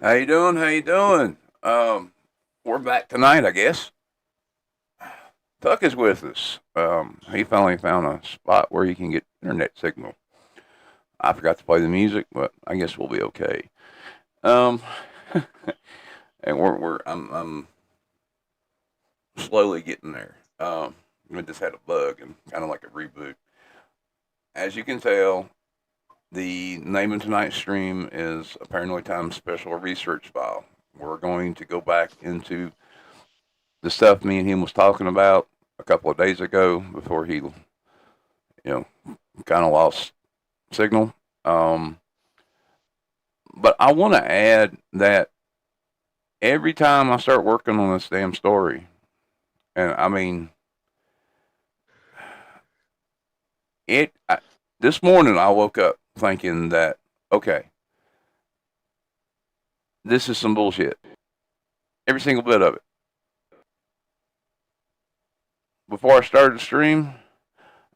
How you doing? How you doing? We're back tonight, I guess. Tuck is with us. He finally found a spot where he can get internet signal. I forgot to play the music, but I guess we'll be okay. Um, and I'm slowly getting there. We just had a bug and kind of like a reboot. As you can tell, the name of tonight's stream is a Paranoid Times special research file. We're going to go back into the stuff me and him was talking about a couple of days ago before he, kind of lost signal. Um, but I want to add that every time I start working on this damn story, and I mean, it. This morning I woke up thinking that okay, this is some bullshit. Every single bit of it. Before I started the stream,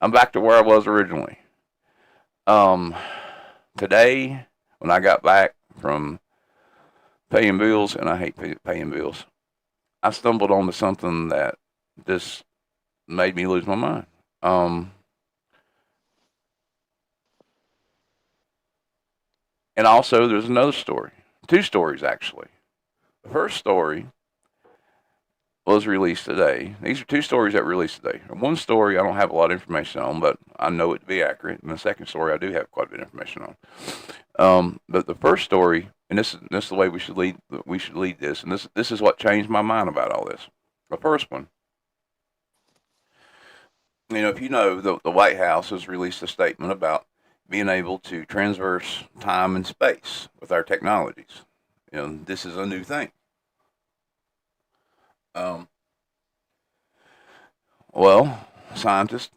I'm back to where I was originally. Um, Today, when I got back from paying bills, and I hate paying bills, I stumbled onto something that just made me lose my mind. Um, and also, there's another story, two stories actually. The first story was released today. These are two stories that were released today. One story I don't have a lot of information on, but I know it to be accurate. And the second story I do have quite a bit of information on. But the first story, and this is the way we should lead. We should lead this, and this is what changed my mind about all this. The first one, if you know, the White House has released a statement about being able to transverse time and space with our technologies. This is a new thing. Um, well, scientists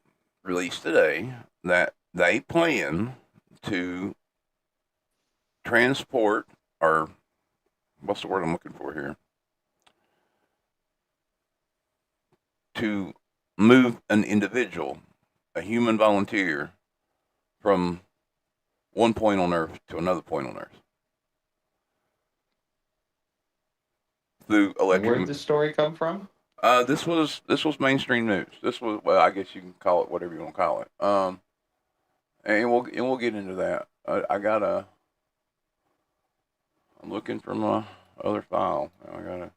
released today that they plan to transport, or what's the word I'm looking for here? To move an individual, a human volunteer, from one point on Earth to another point on Earth through Where'd electric. the story come from? This was mainstream news. This was, well, I guess you can call it whatever you want to call it. And we'll get into that. I got a. I'm looking for my other file. I gotta.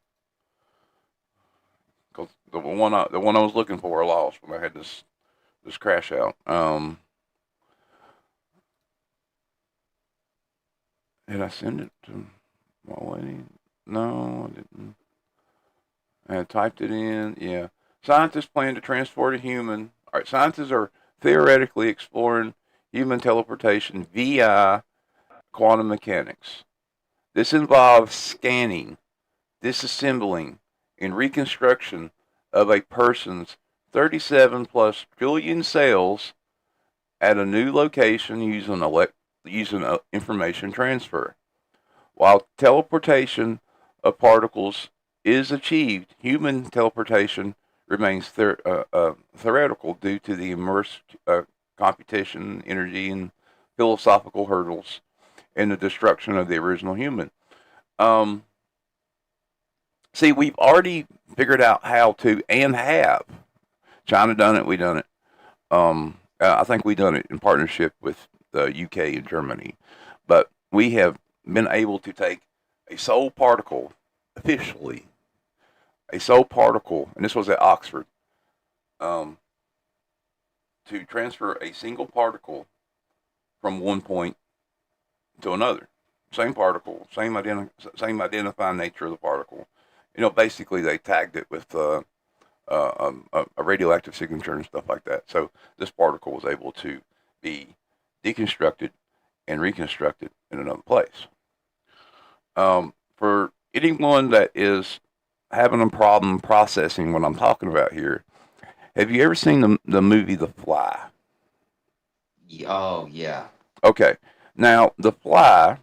Cause the one I was looking for I lost when I had this crash out. Did I send it to my lady? No, I didn't. I typed it in. Yeah. Scientists plan to transport a human. All right. Scientists are theoretically exploring human teleportation via quantum mechanics. This involves scanning, disassembling, and reconstruction of a person's 37 plus trillion cells at a new location using information transfer. While teleportation of particles is achieved, human teleportation remains theoretical due to the immense computation, energy, and philosophical hurdles in the destruction of the original human. Um, See, we've already figured out how to and have. China done it, we done it. I think we done it in partnership with the UK and Germany, but we have been able to take a soul particle officially, a soul particle, and this was at Oxford, um, to transfer a single particle from one point to another. Same particle, same identifying nature of the particle. Basically they tagged it with a radioactive signature and stuff like that. So this particle was able to be deconstructed and reconstructed in another place. For anyone that is having a problem processing what I'm talking about here, have you ever seen the movie The Fly? Oh, yeah. Okay, now The Fly,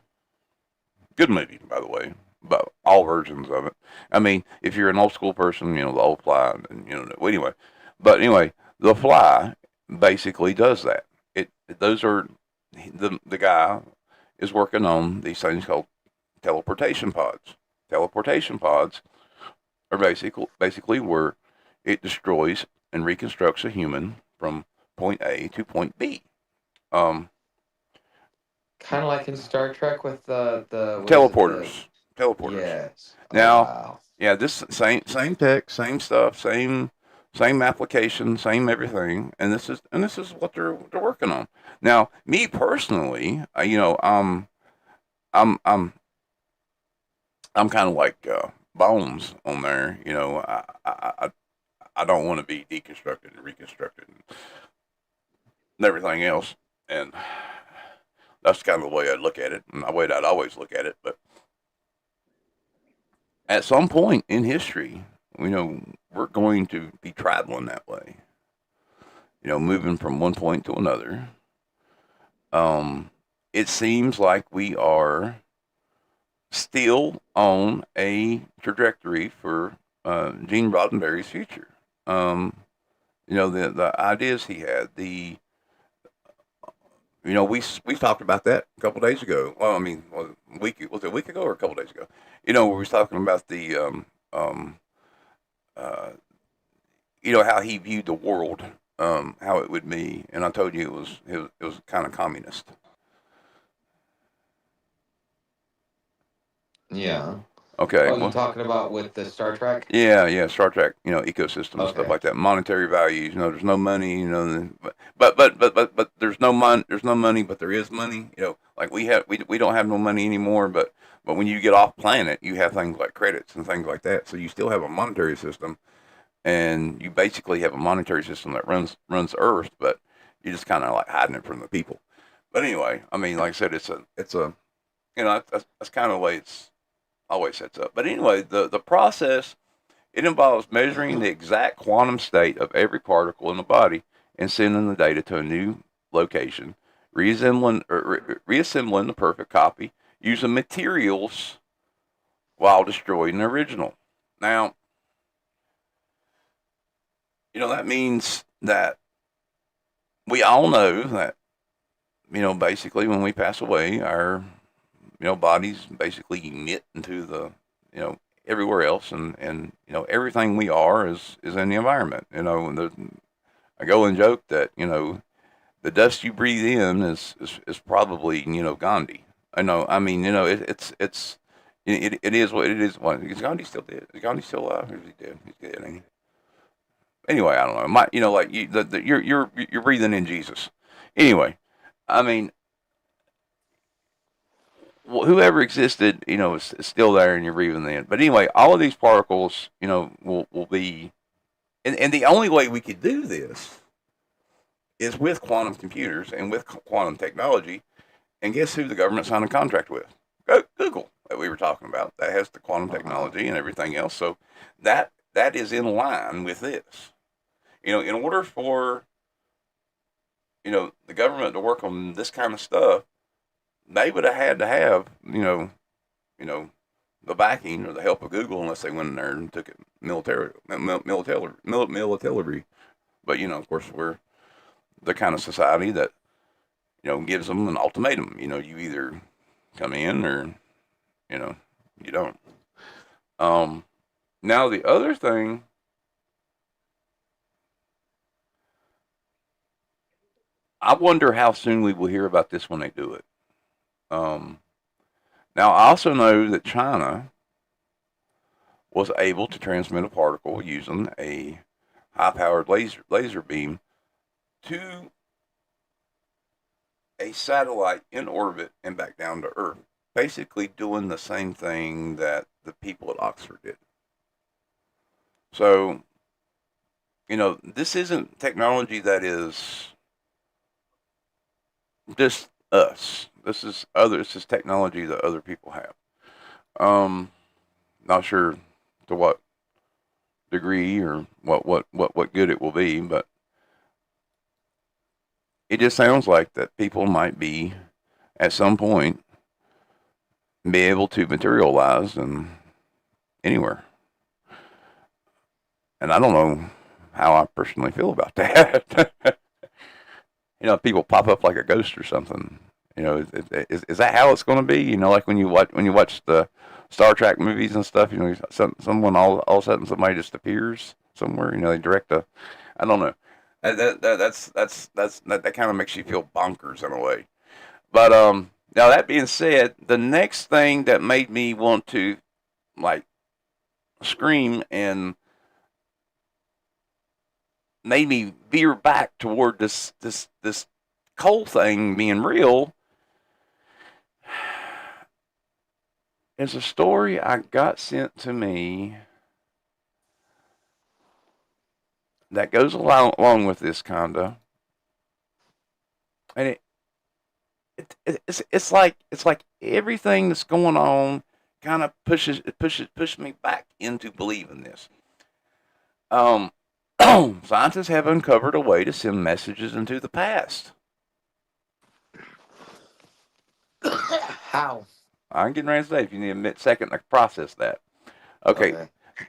good movie by the way, but all versions of it. I mean, if you're an old school person, the old Fly, and well, anyway. But anyway, The Fly basically does that. Those are the guy is working on these things called teleportation pods. Teleportation pods are basically where it destroys and reconstructs a human from point A to point B. Um, Kind of like in Star Trek with the what is it? The teleporters. yes. Oh Now, wow. yeah, this same tech, same stuff, same application, same everything, and this is what they're working on. Now, me personally, I'm I'm I'm kind of like Bones on there. I don't want to be deconstructed and reconstructed and everything else, and that's kind of the way I look at it, and the way I'd always look at it. But at some point in history, we're going to be traveling that way. Moving from one point to another. Um, it seems like we are still on a trajectory for Gene Roddenberry's future. Um, the ideas he had, we talked about that a couple of days ago. Well, I mean, was it a week ago or a couple of days ago? We was talking about the uh, how he viewed the world, how it would be, and I told you it was kind of communist. Yeah. Okay, Oh, you well, talking about with the Star Trek? yeah, Star Trek, ecosystem and stuff Okay. like that, monetary values. There's no money, but there's no money, but there is money. Like we don't have no money anymore, but when you get off planet, you have things like credits and things like that. So you still have a monetary system, and you basically have a monetary system that runs Earth, but you're just kind of like hiding it from the people. But anyway, I mean, like I said, it's a that's kind of the way it's always sets up. But anyway, the process, it involves measuring the exact quantum state of every particle in the body and sending the data to a new location, reassembling the perfect copy using materials while destroying the original. Now, that means that we all know that, basically when we pass away, our, bodies basically emit into the, everywhere else, and everything we are is in the environment. I go and joke that, the dust you breathe in is probably, Gandhi. I know. I mean, it is what it is. What is Gandhi still dead? Is Gandhi still alive? Or is he dead? He's dead, ain't he? Anyway, I don't know. Like you're breathing in Jesus. Anyway, I mean, whoever existed, is still there, and you're breathing in. But anyway, all of these particles, will be, and the only way we could do this is with quantum computers and with quantum technology. And guess who the government signed a contract with? Google, that we were talking about. That has the quantum Wow. technology and everything else. So that is in line with this. In order for the government to work on this kind of stuff, they would have had to have you know the backing or the help of Google, unless they went in there and took it military. But of course, we're the kind of society that gives them an ultimatum. You either come in or you know you don't. Um, Now the other thing, I wonder how soon we will hear about this when they do it. Um, Now I also know that China was able to transmit a particle using a high-powered laser beam to a satellite in orbit and back down to Earth, basically doing the same thing that the people at Oxford did. So, this isn't technology that is just us. This is technology that other people have. Um, Not sure to what degree or what good it will be, but it just sounds like that people might be at some point be able to materialize in anywhere. And I don't know how I personally feel about that. People pop up like a ghost or something. Is that how it's going to be? Like when you watch the Star Trek movies and stuff. Someone all of a sudden somebody just appears somewhere. They direct a. I don't know. That kind of makes you feel bonkers in a way. But now that being said, the next thing that made me want to like scream and made me veer back toward this coal thing being real is a story I got sent to me that goes along with this kinda, and it's like everything that's going on kind of pushes me back into believing this. Um, Scientists have uncovered a way to send messages into the past. How? I'm getting ready to say if you need a second to process that. Okay, Okay.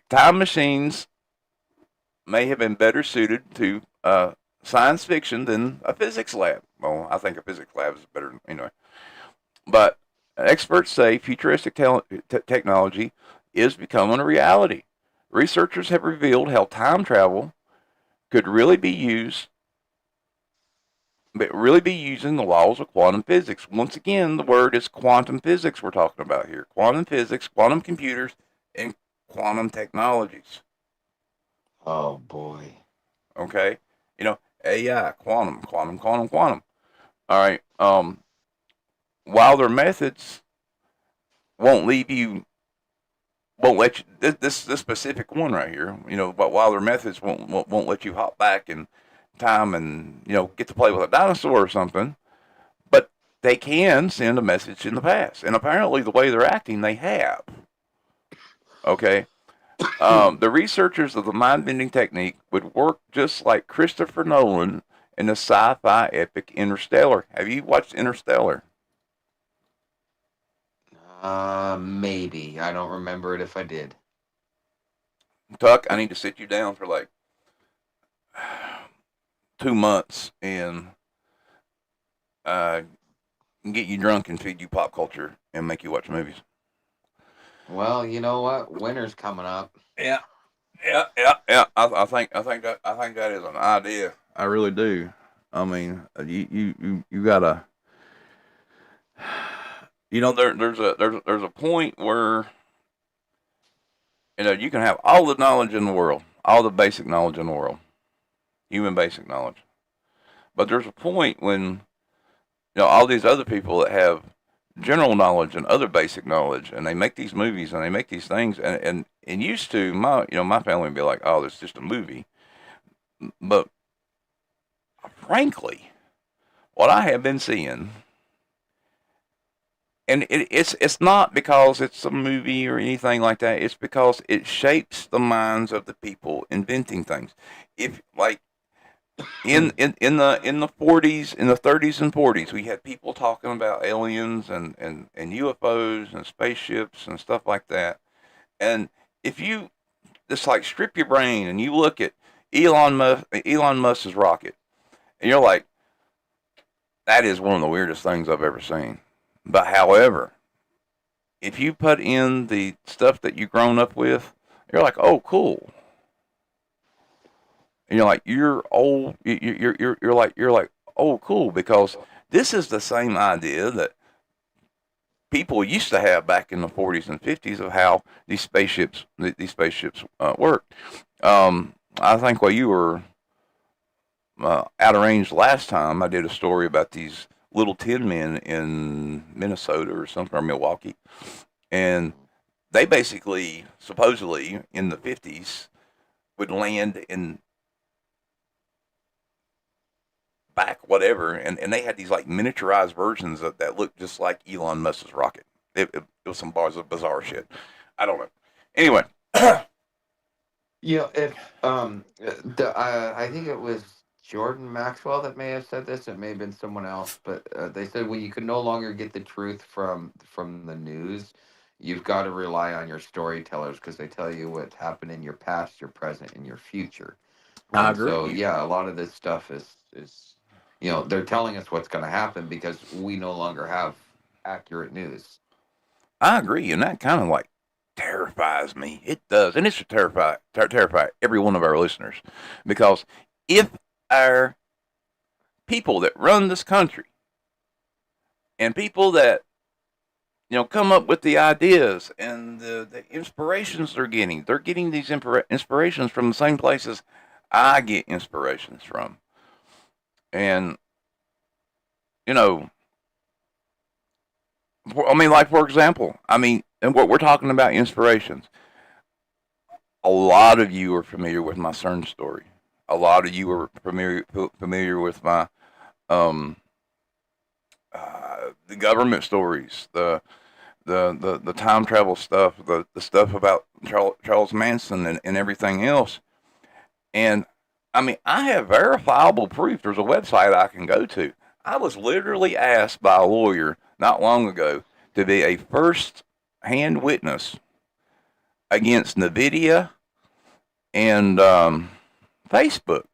time machines may have been better suited to science fiction than a physics lab. Well, I think a physics lab is better anyway. But experts say futuristic technology is becoming a reality. Researchers have revealed how time travel could really be using the laws of quantum physics. Once again, the word is quantum physics we're talking about here. Quantum physics, quantum computers, and quantum technologies. Oh boy. Okay? AI, quantum. All right. While their methods won't leave you, won't let you, this specific one right here, but while their methods won't let you hop back in time and, get to play with a dinosaur or something, but they can send a message in the past. And apparently, the way they're acting, they have. Okay. The researchers of the mind bending technique would work just like Christopher Nolan in the sci fi epic Interstellar. Have you watched Interstellar? Maybe. I don't remember it if I did. Tuck, I need to sit you down for like 2 months and uh, get you drunk and feed you pop culture and make you watch movies. Well, you know what? Winter's coming up. Yeah, yeah. I think that is an idea. I really do. I mean, you gotta. There's a point where you can have all the knowledge in the world, all the basic knowledge in the world, human basic knowledge. But there's a point when all these other people that have general knowledge and other basic knowledge, and they make these movies and they make these things, and used to my family would be like, oh, it's just a movie. But frankly, what I have been seeing, and it's not because it's a movie or anything like that. It's because it shapes the minds of the people inventing things. If like in the 40s, in the 30s and 40s, we had people talking about aliens and UFOs and spaceships and stuff like that. And if you just like strip your brain and you look at Elon Musk's rocket, and you're like, that is one of the weirdest things I've ever seen. But however, if you put in the stuff that you've grown up with, you're like, oh, cool. And you're like, you're old. You're like, oh, cool, because this is the same idea that people used to have back in the 40s and 50s of how these spaceships worked. I think while you were out of range last time, I did a story about these little tin men in Minnesota or something, or Milwaukee, and they basically, supposedly, in the 50s, would land in back whatever, and they had these like miniaturized versions that looked just like Elon Musk's rocket. It was some bizarre shit. I don't know. Anyway, If I think it was Jordan Maxwell that may have said this. It may have been someone else, but they said when you can no longer get the truth from the news, you've got to rely on your storytellers because they tell you what happened in your past, your present, and your future. I And so, agree. yeah, a lot of this stuff is they're telling us what's going to happen because we no longer have accurate news. I agree, and that kind of like terrifies me. It does, and it should terrify every one of our listeners, because if our people that run this country and people that come up with the ideas and the inspirations they're getting these inspirations from the same places I get inspirations from, and you know, I mean, like for example, I mean, and what we're talking about inspirations. A lot of you are familiar with my CERN story. A lot of you are familiar with my um, the government stories, the time travel stuff, the stuff about Charles Manson and everything else. And I mean, I have verifiable proof. There's a website I can go to. I was literally asked by a lawyer not long ago to be a first hand witness against NVIDIA and Facebook,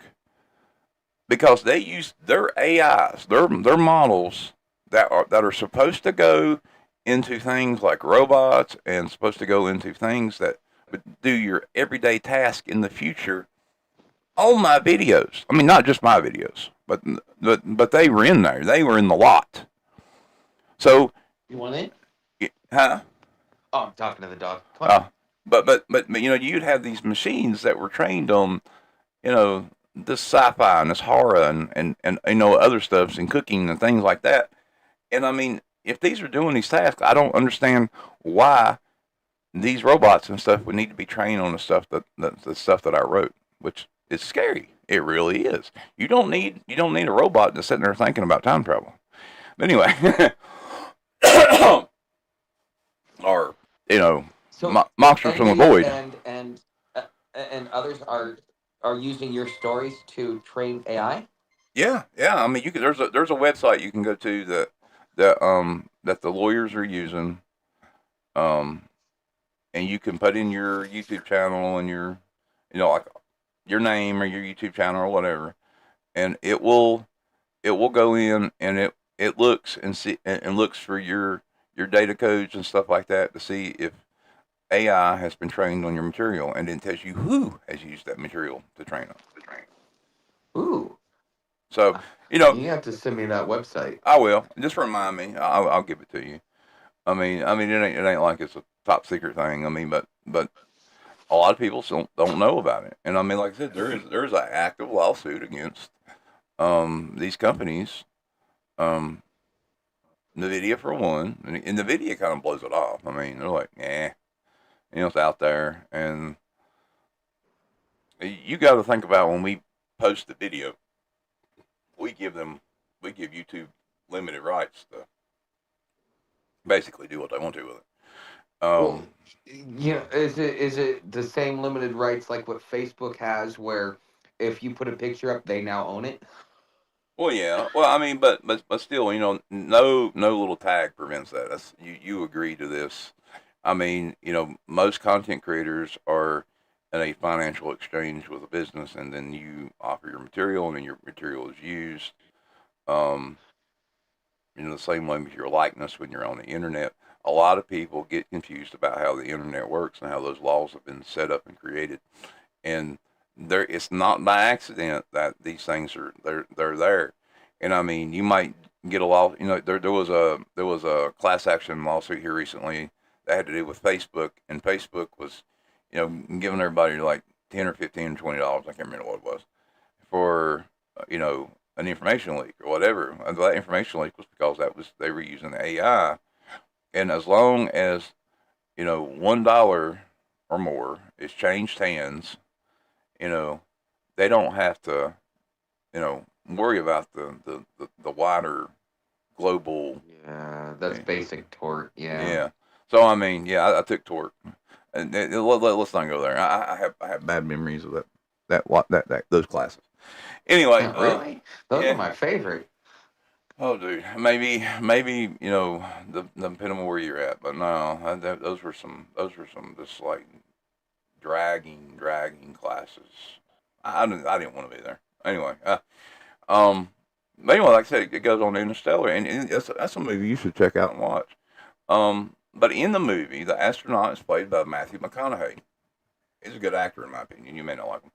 because they use their AIs, their models that are supposed to go into things like robots and supposed to go into things that would do your everyday task in the future. All my videos, I mean, not just my videos, but they were in there. They were in the lot. So, You want it? huh? Oh, I'm talking to the dog. Come on. But you'd have these machines that were trained on this sci-fi and this horror and other stuffs and cooking and things like that. And I mean, if these are doing these tasks, I don't understand why these robots and stuff would need to be trained on the stuff that I wrote, which is scary. It really is. You don't need a robot to sit there thinking about time travel. But anyway, or So, monsters from the NVIDIA void. and others are using your stories to train AI. Yeah, yeah. I mean, you can. There's a website you can go to that the lawyers are using, um, and you can put in your YouTube channel and like your name or your YouTube channel or whatever, and it will go in and it looks and looks for your data codes and stuff like that to see if AI has been trained on your material, and then tells you who has used that material to train on. Ooh, So uh, you know, you have to send me that website. I will. Just remind me. I'll give it to you. I mean, it ain't like it's a top secret thing. I mean, but a lot of people don't know about it. And I mean, like I said, there's an active lawsuit against these companies, um, Nvidia for one, and Nvidia kind of blows it off. I mean, they're like, it's out there, and you got to think about when we post the video, we give them, we give YouTube limited rights to basically do what they want to with it. Well, is it the same limited rights like what Facebook has, where if you put a picture up, they now own it? Well, yeah. Well, I mean, but still, no little tag prevents that. That's you agree to this. I mean, most content creators are in a financial exchange with a business, and then you offer your material, and then your material is used. Um, the same way with your likeness when you're on the internet. A lot of people get confused about how the internet works and how those laws have been set up and created, and it's not by accident that these things they're there. And I mean, you might get a law. There was a class action lawsuit here recently that had to do with Facebook, and Facebook was giving everybody like 10 or 15 or $20. I can't remember what it was for an information leak or whatever. And that information leak was because they were using AI, and as long as $1 or more is changed hands, you know, they don't have to, worry about the wider global. Yeah, that's Yeah. basic tort. Yeah. Yeah. So I mean, yeah, I took tort, and let's not go there. I have bad memories of that those classes. Anyway, Really? Those are yeah. my favorite. Oh, dude, maybe depending on where you're at, but no, those were some just like dragging classes. I didn't want to be there. Anyway, um, But anyway, like I said, it goes on to Interstellar, and that's a movie you should check out and watch. But in the movie, the astronaut is played by Matthew McConaughey. He's a good actor, in my opinion. You may not like him.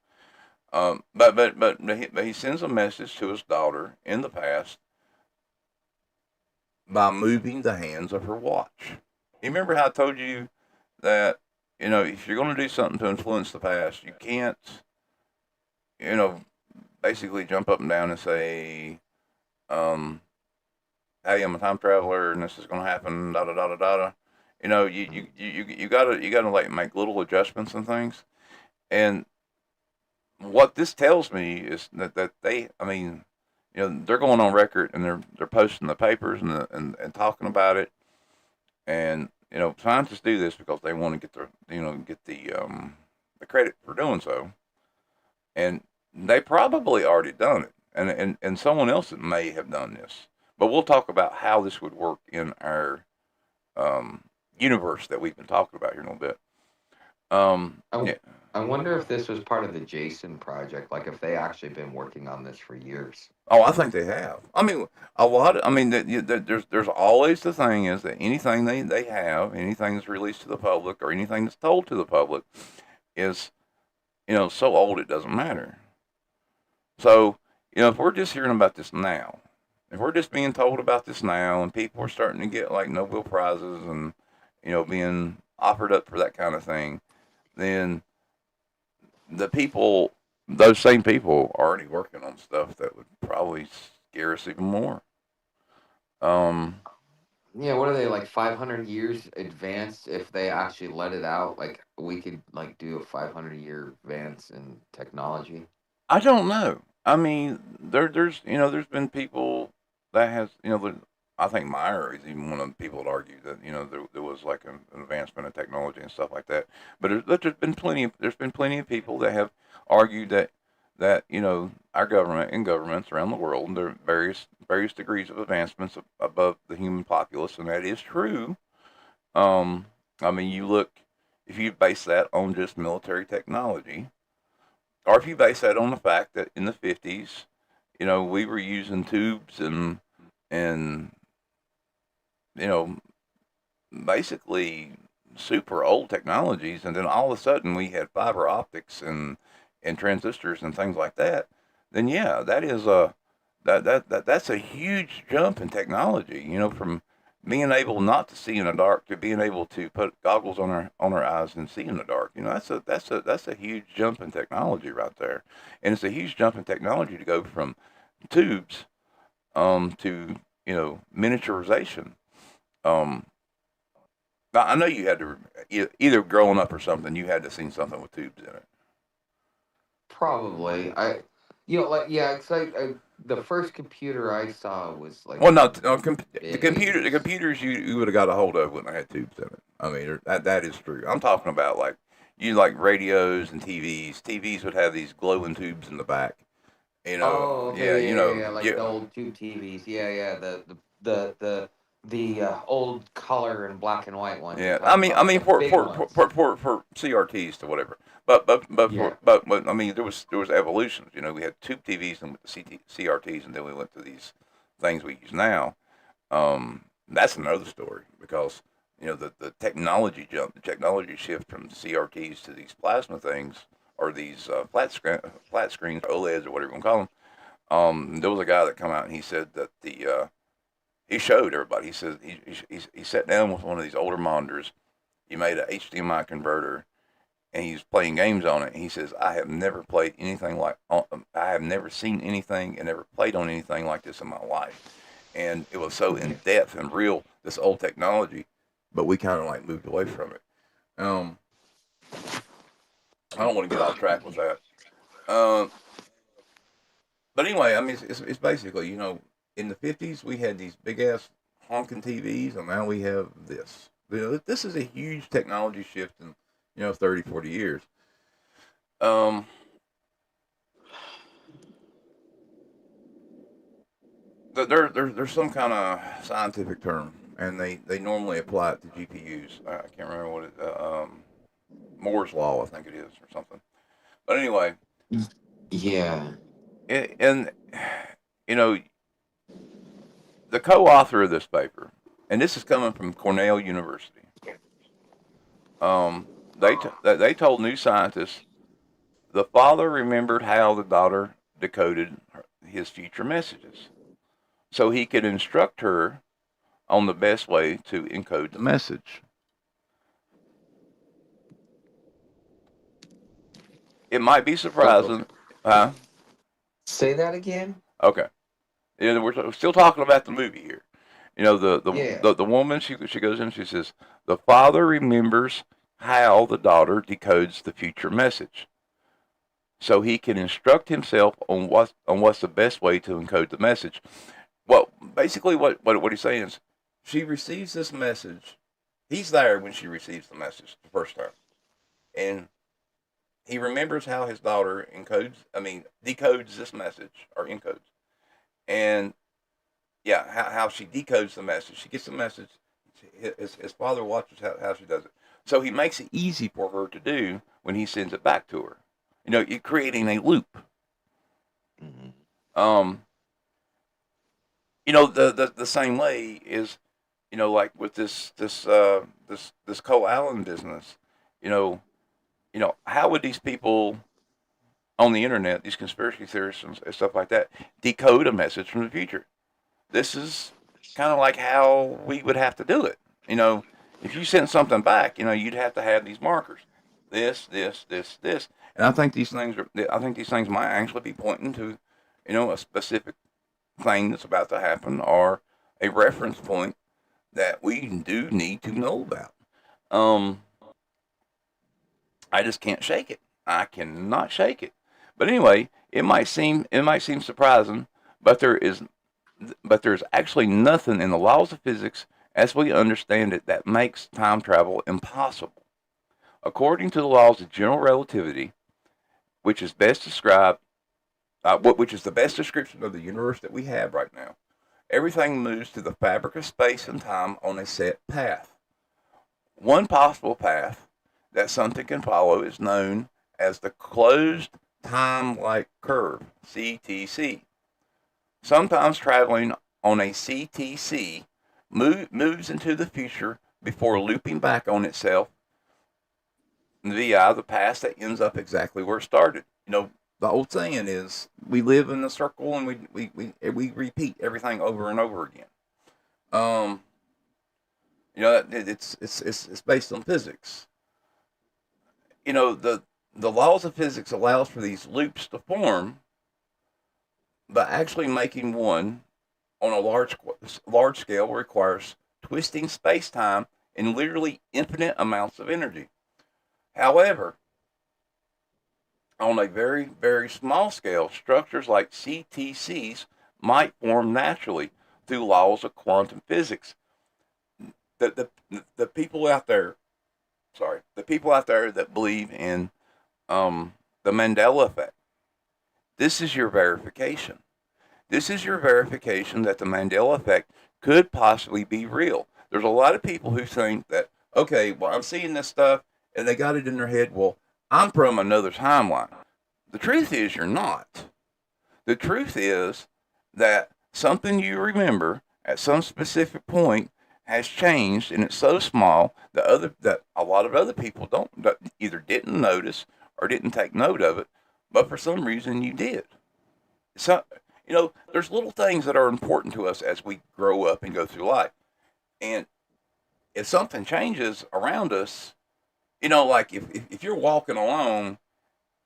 But he sends a message to his daughter in the past by moving the hands of her watch. You remember how I told you that, if you're going to do something to influence the past, you can't, you know, basically jump up and down and say, um, hey, I'm a time traveler and this is going to happen, da da da da da. You gotta like make little adjustments and things. And what this tells me is that they, I mean, they're going on record and they're posting the papers and talking about it. And scientists do this because they want to get the credit for doing so. And they probably already done it, and someone else may have done this. But we'll talk about how this would work in our um, universe that we've been talking about here in a little bit. I, Yeah. I wonder if this was part of the Jason project, like if they actually been working on this for years. Oh, I think they have. I mean, a lot. I mean, there's always the thing is that anything they have, anything that's released to the public, or anything that's told to the public, is so old it doesn't matter. So if we're just hearing about this now, if we're just being told about this now, and people are starting to get like Nobel prizes and being offered up for that kind of thing, then the people, those same people, are already working on stuff that would probably scare us even more. Um, Yeah, what are they, like 500 years advanced if they actually let it out? Like we could like do a 500-year advance in technology. I don't know. I mean, there's been people that has I think Meyer is even one of the people that argued that there was like an advancement in technology and stuff like that. But there's been plenty of people that have argued that our government and governments around the world, there are various degrees of advancements above the human populace, and that is true. Um, I mean, you look, if you base that on just military technology, or if you base that on the fact that in the 50s, we were using tubes and you know basically super old technologies, and then all of a sudden we had fiber optics and transistors and things like that, then yeah, that's a huge jump in technology. From being able not to see in the dark to being able to put goggles on our eyes and see in the dark. That's a huge jump in technology right there, and it's a huge jump in technology to go from tubes to miniaturization. Um, I know you had to either growing up or something. You had to seen something with tubes in it. Probably. Like, yeah, it's like the first computer I saw was like Well, in no, the the mid computer, the 80s. computers you would have got a hold of wouldn't have had tubes in it. I mean, that is true. I'm talking about like you like radios and TVs. TVs would have these glowing tubes in the back. Oh, Yeah, okay, yeah, yeah, yeah, like yeah, the old tube TVs. Yeah, yeah, the old color and black and white ones you're yeah. I talking mean, about, I like mean the for big for ones. for for, for CRTs to whatever. But Yeah. I mean there was evolutions. We had tube TVs and CRTs, and then we went to these things we use now. That's another story because the technology jump, the technology shift from CRTs to these plasma things or these flat screens, OLEDs or whatever you want to call them. There was a guy that come out and he said that he showed everybody. He says he sat down with one of these older monitors. He made a HDMI converter and he's playing games on it. He says, I have never played anything I have never seen anything and never played on anything like this in my life. And it was so in depth and real, this old technology, but we kind of like moved away from it. Um, I don't want to get off track with that. Um, but anyway, I mean, it's basically, in the 50s, we had these big ass honking TVs, and now we have this. This is a huge technology shift in, 30, 40 years. Um, there's some kind of scientific term, and they normally apply it to GPUs. I can't remember what Moore's law, I think it is, or something. But anyway, Yeah. and you know, the co-author of this paper, and this is coming from Cornell University. They told New Scientist the father remembered how the daughter decoded his future messages, so he could instruct her on the best way to encode the message. It might be So surprising. Huh? say that again. Okay. Yeah, we're still talking about the movie here. You know, Yeah. the woman, she goes in, she says, the father remembers how the daughter decodes the future message, so he can instruct himself on what's the best way to encode the message. Well, basically, what he's saying is, she receives this message. He's there when she receives the message the first time, and he remembers how his daughter decodes this message or encodes, and yeah, how she decodes the message. She gets the message. His father watches how she does it. So he makes it easy for her to do when he sends it back to her. You know, you're creating a loop. Mhm. Um, you know, the same way is, you know, like with this coleallen business. You know, how would these people on the internet, these conspiracy theorists and stuff like that, decode a message from the future? This is kind of like how we would have to do it. You know, if you sent something back, you know, you'd have to have these markers, this, and I think these things might actually be pointing to, you know, a specific thing that's about to happen or a reference point that we do need to know about. Um, I just can't shake it. I cannot shake it. But anyway, it might seem surprising, but there's actually nothing in the laws of physics as we understand it that makes time travel impossible. According to the laws of general relativity, which is best described, which is the best description of the universe that we have right now, everything moves through the fabric of space and time on a set path. One possible path that something can follow is known as the closed time-like curve, CTC. Sometimes traveling on a CTC moves into the future before looping back on itself via the past that ends up exactly where it started. You know, the old saying is we live in a circle and we repeat everything over and over again. Um, you know, it's based on physics. You know, the laws of physics allows for these loops to form, but actually making one on a large scale requires twisting space time in literally infinite amounts of energy. However, on a very, very small scale, structures like CTCs might form naturally through laws of quantum physics. The people out there, the people out there that believe in um, the Mandela effect, this is your verification. This is your verification that the Mandela effect could possibly be real. There's a lot of people who think that, okay, well, I'm seeing this stuff and they got it in their head, well, I'm from another timeline. The truth is, you're not. The truth is that something you remember at some specific point has changed, and it's so small that a lot of other people don't that either didn't notice or didn't take note of it, but for some reason you did. So there's little things that are important to us as we grow up and go through life, and if something changes around us, like if you're walking along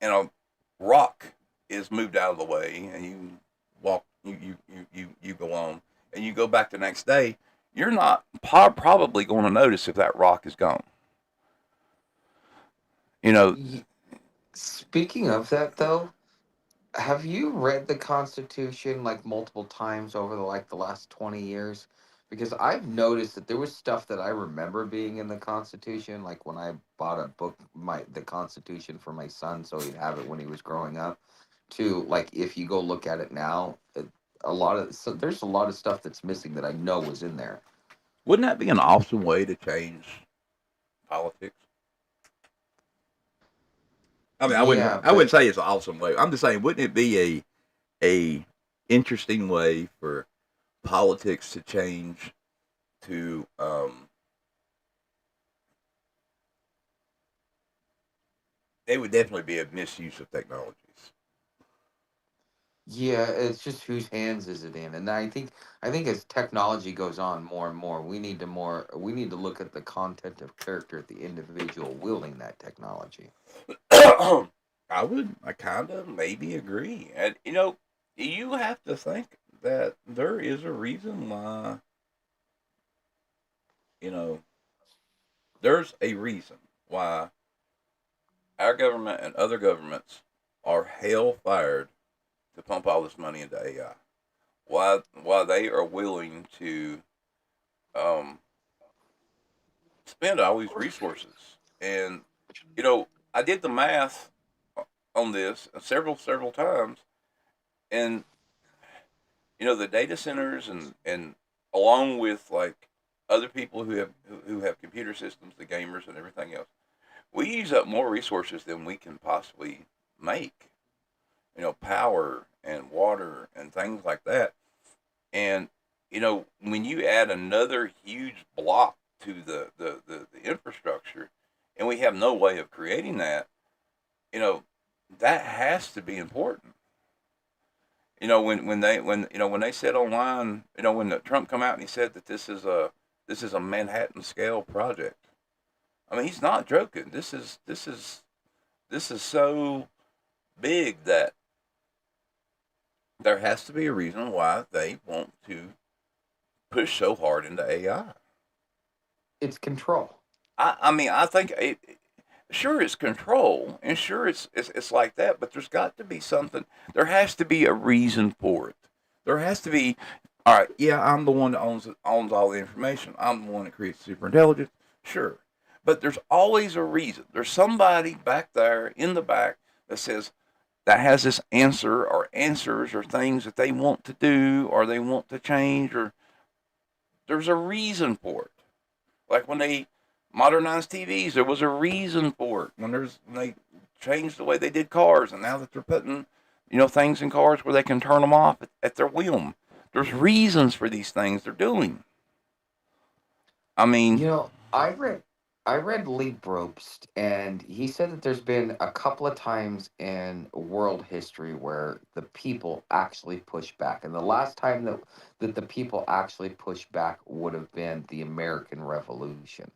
and a rock is moved out of the way and you walk you go on and you go back the next day, you're not probably going to notice if that rock is gone. you know Y- Speaking of that, though, have you read the Constitution like multiple times over the last 20 years? Because I've noticed that there was stuff that I remember being in the Constitution, like when I bought a book, the Constitution for my son, so he'd have it when he was growing up. To like, if you go look at it now, there's a lot of stuff that's missing that I know was in there. wouldn't that be an awesome way to change politics? I mean, Yeah, I wouldn't but say it's an awesome way. I'm just saying, wouldn't it be a interesting way for politics to change to it would definitely be a misuse of technologies. Yeah, it's just whose hands is it in? And I think as technology goes on more and more, we need to look at the content of character of the individual wielding that technology. I kind of maybe agree. And, you have to think that there is a reason why, you know, there's a reason why our government and other governments are hell fired to pump all this money into AI. Why they are willing to um, spend all these resources. And, I did the math on this several times, and the data centers and along with like other people who have computer systems, the gamers and everything else, we use up more resources than we can possibly make. Power and water and things like that. And when you add another huge block to the infrastructure, and we have no way of creating that, you know, that has to be important. When they said online, when Trump come out and he said that this is a Manhattan scale project. I mean, he's not joking. This is so big that there has to be a reason why they want to push so hard into AI. It's control. I mean, I think sure it's control, and sure it's like that, but there's got to be something. There has to be a reason for it. There has to be. All right, yeah, I'm the one that owns all the information. I'm the one that creates super intelligence. Sure, but there's always a reason. There's somebody back there in the back that says that has this answer or answers or things that they want to do or they want to change, or there's a reason for it. Like when they modernized TVs, there was a reason for it. When they changed the way they did cars, and now that they're putting things in cars where they can turn them off at their whim, there's reasons for these things they're doing. I mean, I read Lee Brobst, and he said that there's been a couple of times in world history where the people actually pushed back, and the last time that the people actually pushed back would have been the American Revolution.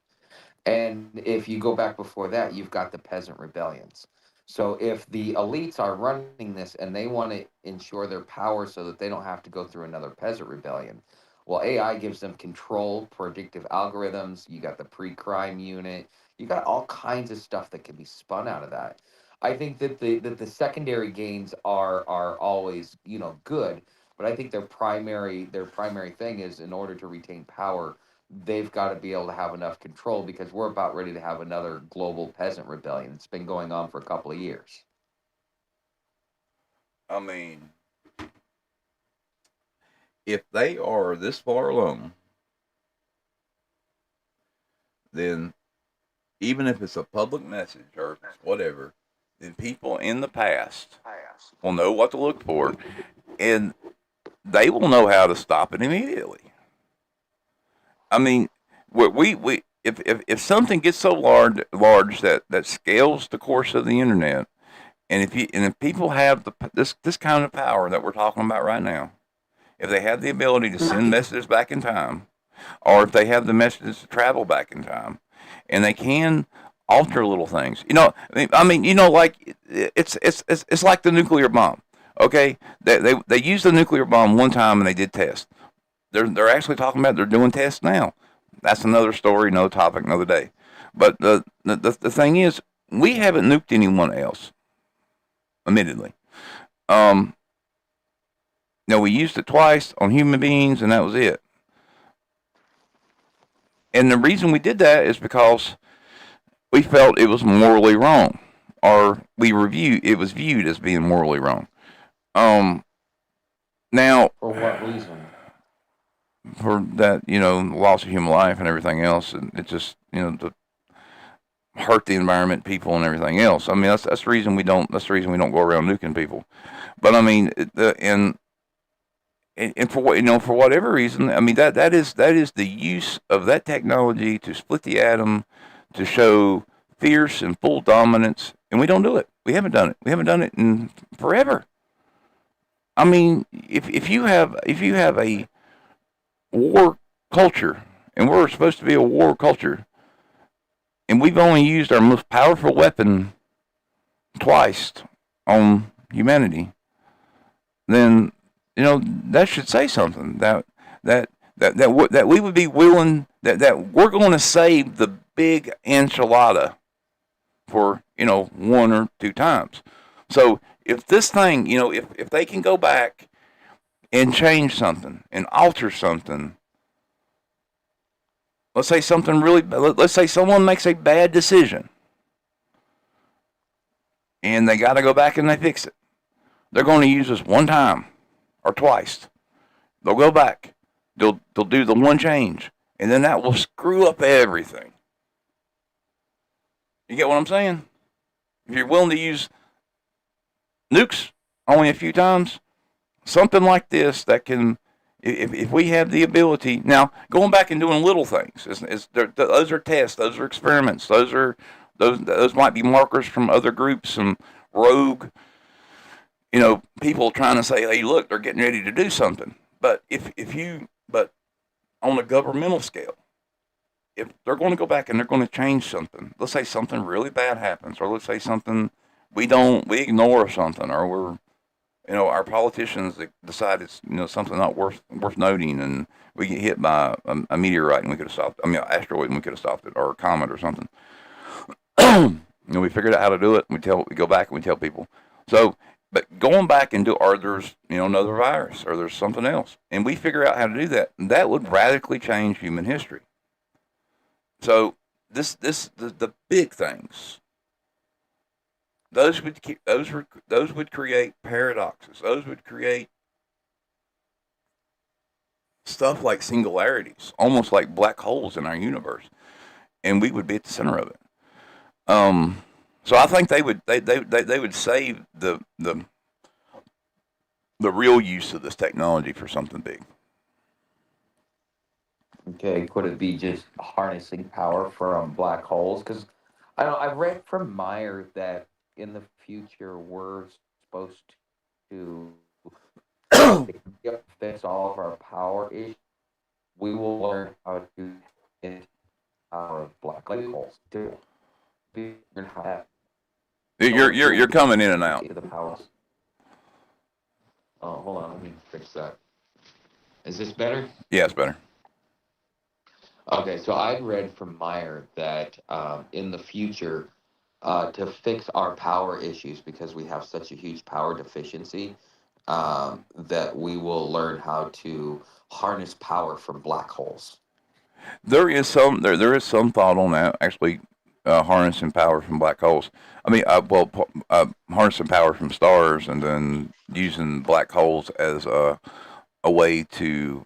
And if you go back before that, you've got the peasant rebellions. So if the elites are running this and they want to ensure their power so that they don't have to go through another peasant rebellion, well, AI gives them control, predictive algorithms. You got the pre-crime unit. You got all kinds of stuff that can be spun out of that. I think that the secondary gains are always good, but I think their primary thing is in order to retain power they've got to be able to have enough control because we're about ready to have another global peasant rebellion. It's been going on for a couple of years. I mean, if they are this far along, then even if it's a public message or if it's whatever, then people in the past will know what to look for, and they will know how to stop it immediately. I mean, we if something gets so large that scales the course of the internet, and if people have this kind of power that we're talking about right now, if they have the ability to send messages back in time, or if they have the messages to travel back in time, and they can alter little things. Like it's like the nuclear bomb. Okay, they used the nuclear bomb one time and they did tests. They're actually talking about they're doing tests now. That's another story, another topic, another day. But the thing is, we haven't nuked anyone else, admittedly. Um, we used it twice on human beings, and that was it. And the reason we did that is because we felt it was morally wrong, or it was viewed as being morally wrong. Um, Now, For what reason? for that, loss of human life and everything else, and it just, to hurt the environment, people, and everything else. I mean, that's the reason we don't. That's the reason we don't go around nuking people. But I mean, and for what for whatever reason, I mean that is the use of that technology to split the atom, to show fierce and full dominance, and we don't do it. We haven't done it. We haven't done it in forever. I mean, if you have a war culture, and we're supposed to be a war culture, and we've only used our most powerful weapon twice on humanity, then that should say something that we would be willing that we're going to save the big enchilada for one or two times. So if this thing, if they can go back and change something and alter something, let's say something really, let's say someone makes a bad decision and they got to go back and they fix it. They're going to use this one time or twice. They'll go back. They'll do the one change, and then that will screw up everything. You get what I'm saying? If you're willing to use nukes only a few times, something like this that can, if we have the ability, now going back and doing little things, those are tests, those are experiments, those might be markers from other groups, some rogue, people trying to say, hey, look, they're getting ready to do something. But but on a governmental scale, if they're going to go back and they're going to change something, let's say something really bad happens, or let's say something we ignore something, or our politicians decide it's something not worth noting, and we get hit by a meteorite and we could have stopped. I mean, an asteroid and we could have stopped it, or a comet or something. We figured out how to do it. We go back and we tell people. So, but going back and or there's another virus, or there's something else, and we figure out how to do that. That would radically change human history. So the big things. Those would create paradoxes. Those would create stuff like singularities, almost like black holes in our universe, and we would be at the center of it. So I think they would save the real use of this technology for something big. Okay, could it be just harnessing power from black holes? Because I've read from Meyer that in the future we're supposed to fix all of our power issues. We will learn how to get our black holes too. You're coming in and out. The powers. Oh, hold on, let me fix that. Is this better? Yeah, it's better. Okay, so I read from Meyer that in the future, to fix our power issues, because we have such a huge power deficiency, that we will learn how to harness power from black holes. There is some thought on that, actually, harnessing power from black holes. I mean, harnessing power from stars and then using black holes as a way to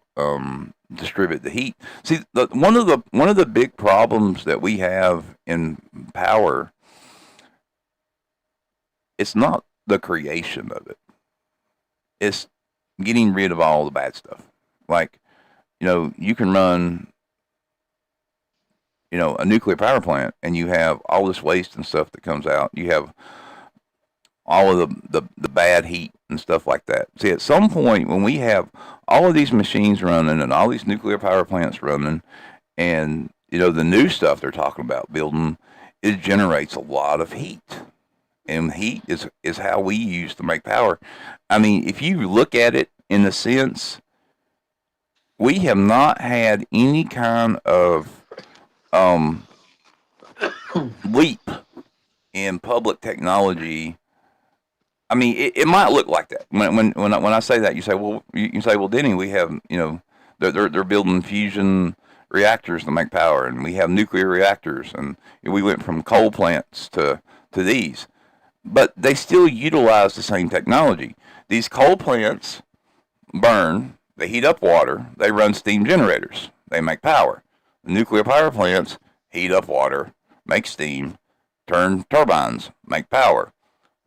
distribute the heat. See, one of the big problems that we have in power, it's not the creation of it. It's getting rid of all the bad stuff. Like, you can run, a nuclear power plant, and you have all this waste and stuff that comes out. You have all of the bad heat and stuff like that. See, at some point when we have all of these machines running and all these nuclear power plants running, and the new stuff they're talking about building, it generates a lot of heat, and heat is how we use to make power. I mean, if you look at it in the sense, we have not had any kind of leap in public technology. I mean, it might look like that. When I say that, you say, well, Denny, we have, they're building fusion reactors to make power, and we have nuclear reactors, and we went from coal plants to these, but they still utilize the same technology. These coal plants burn, they heat up water, they run steam generators, they make power. The nuclear power plants heat up water, make steam, turn turbines, make power.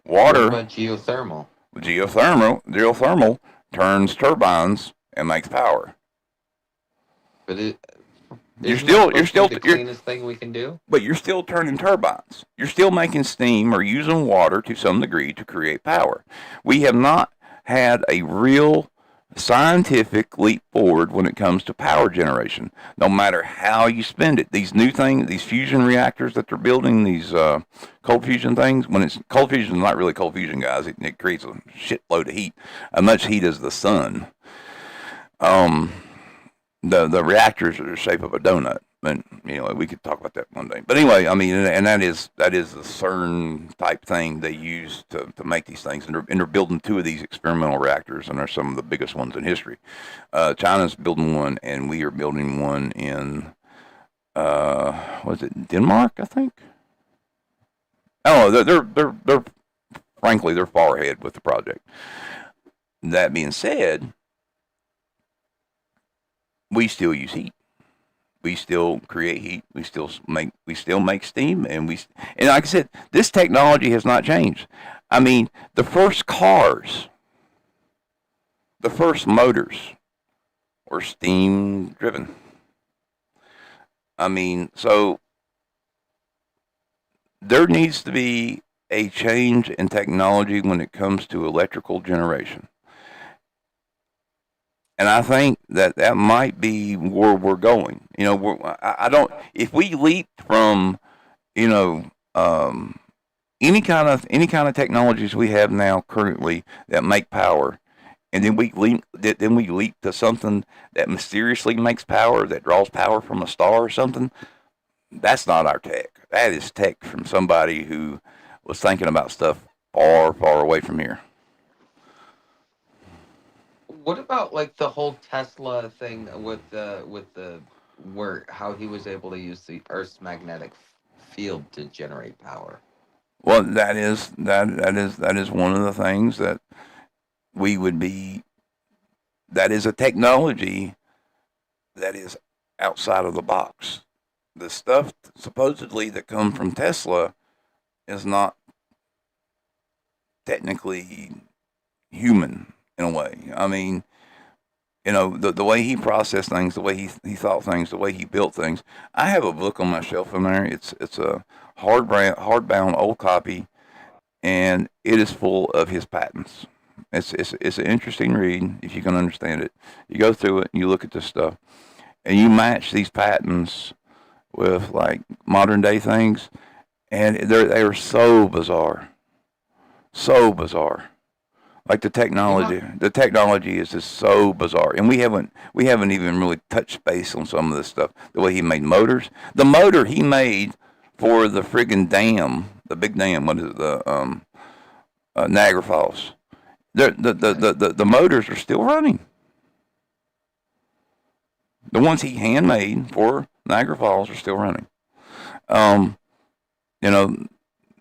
Water. What about geothermal? Geothermal turns turbines and makes power. But You're isn't that still, you're supposed to be still, the you're, cleanest thing we can do? but you're still turning turbines. You're still making steam or using water to some degree to create power. We have not had a real scientific leap forward when it comes to power generation, no matter how you spend it. These new things, these fusion reactors that they're building, these cold fusion things, when it's cold fusion is not really cold fusion, guys. It creates a shitload of heat, as much heat as the sun. Um, the reactors are the shape of a donut. And we could talk about that one day. But anyway, I mean, and that is a CERN type thing they use to make these things, and they're building 2 of these experimental reactors, and they're some of the biggest ones in history. China's building one, and we are building one in was it Denmark? I think. Oh, they're frankly they're far ahead with the project. That being said, we still use heat. We still create heat. We still make steam, and like I said, this technology has not changed. I mean, the first cars, the first motors were steam driven. I mean, so there needs to be a change in technology when it comes to electrical generation. And I think that might be where we're going. I don't. If we leap from, you know, um, any kind of technologies we have now currently that make power, and then we leap to something that mysteriously makes power, that draws power from a star or something. That's not our tech. That is tech from somebody who was thinking about stuff far, far away from here. What about like the whole Tesla thing with the where how he was able to use the Earth's magnetic field to generate power? Well, that is one of the things that we would be. That is a technology that is outside of the box. The stuff supposedly that come from Tesla is not technically human in a way. I mean, the way he processed things, the way he thought things, the way he built things. I have a book on my shelf in there. It's a hardbound old copy, and it is full of his patents. It's an interesting read if you can understand it. You go through it, and you look at this stuff, and you match these patents with like modern day things, and they are so bizarre. Like You know, the technology is just so bizarre, and we haven't even really touched base on some of this stuff. The way he made motors, the motor he made for the friggin' dam, the big dam, what is it, the Niagara Falls. The motors are still running. The ones he handmade for Niagara Falls are still running. Um, you know,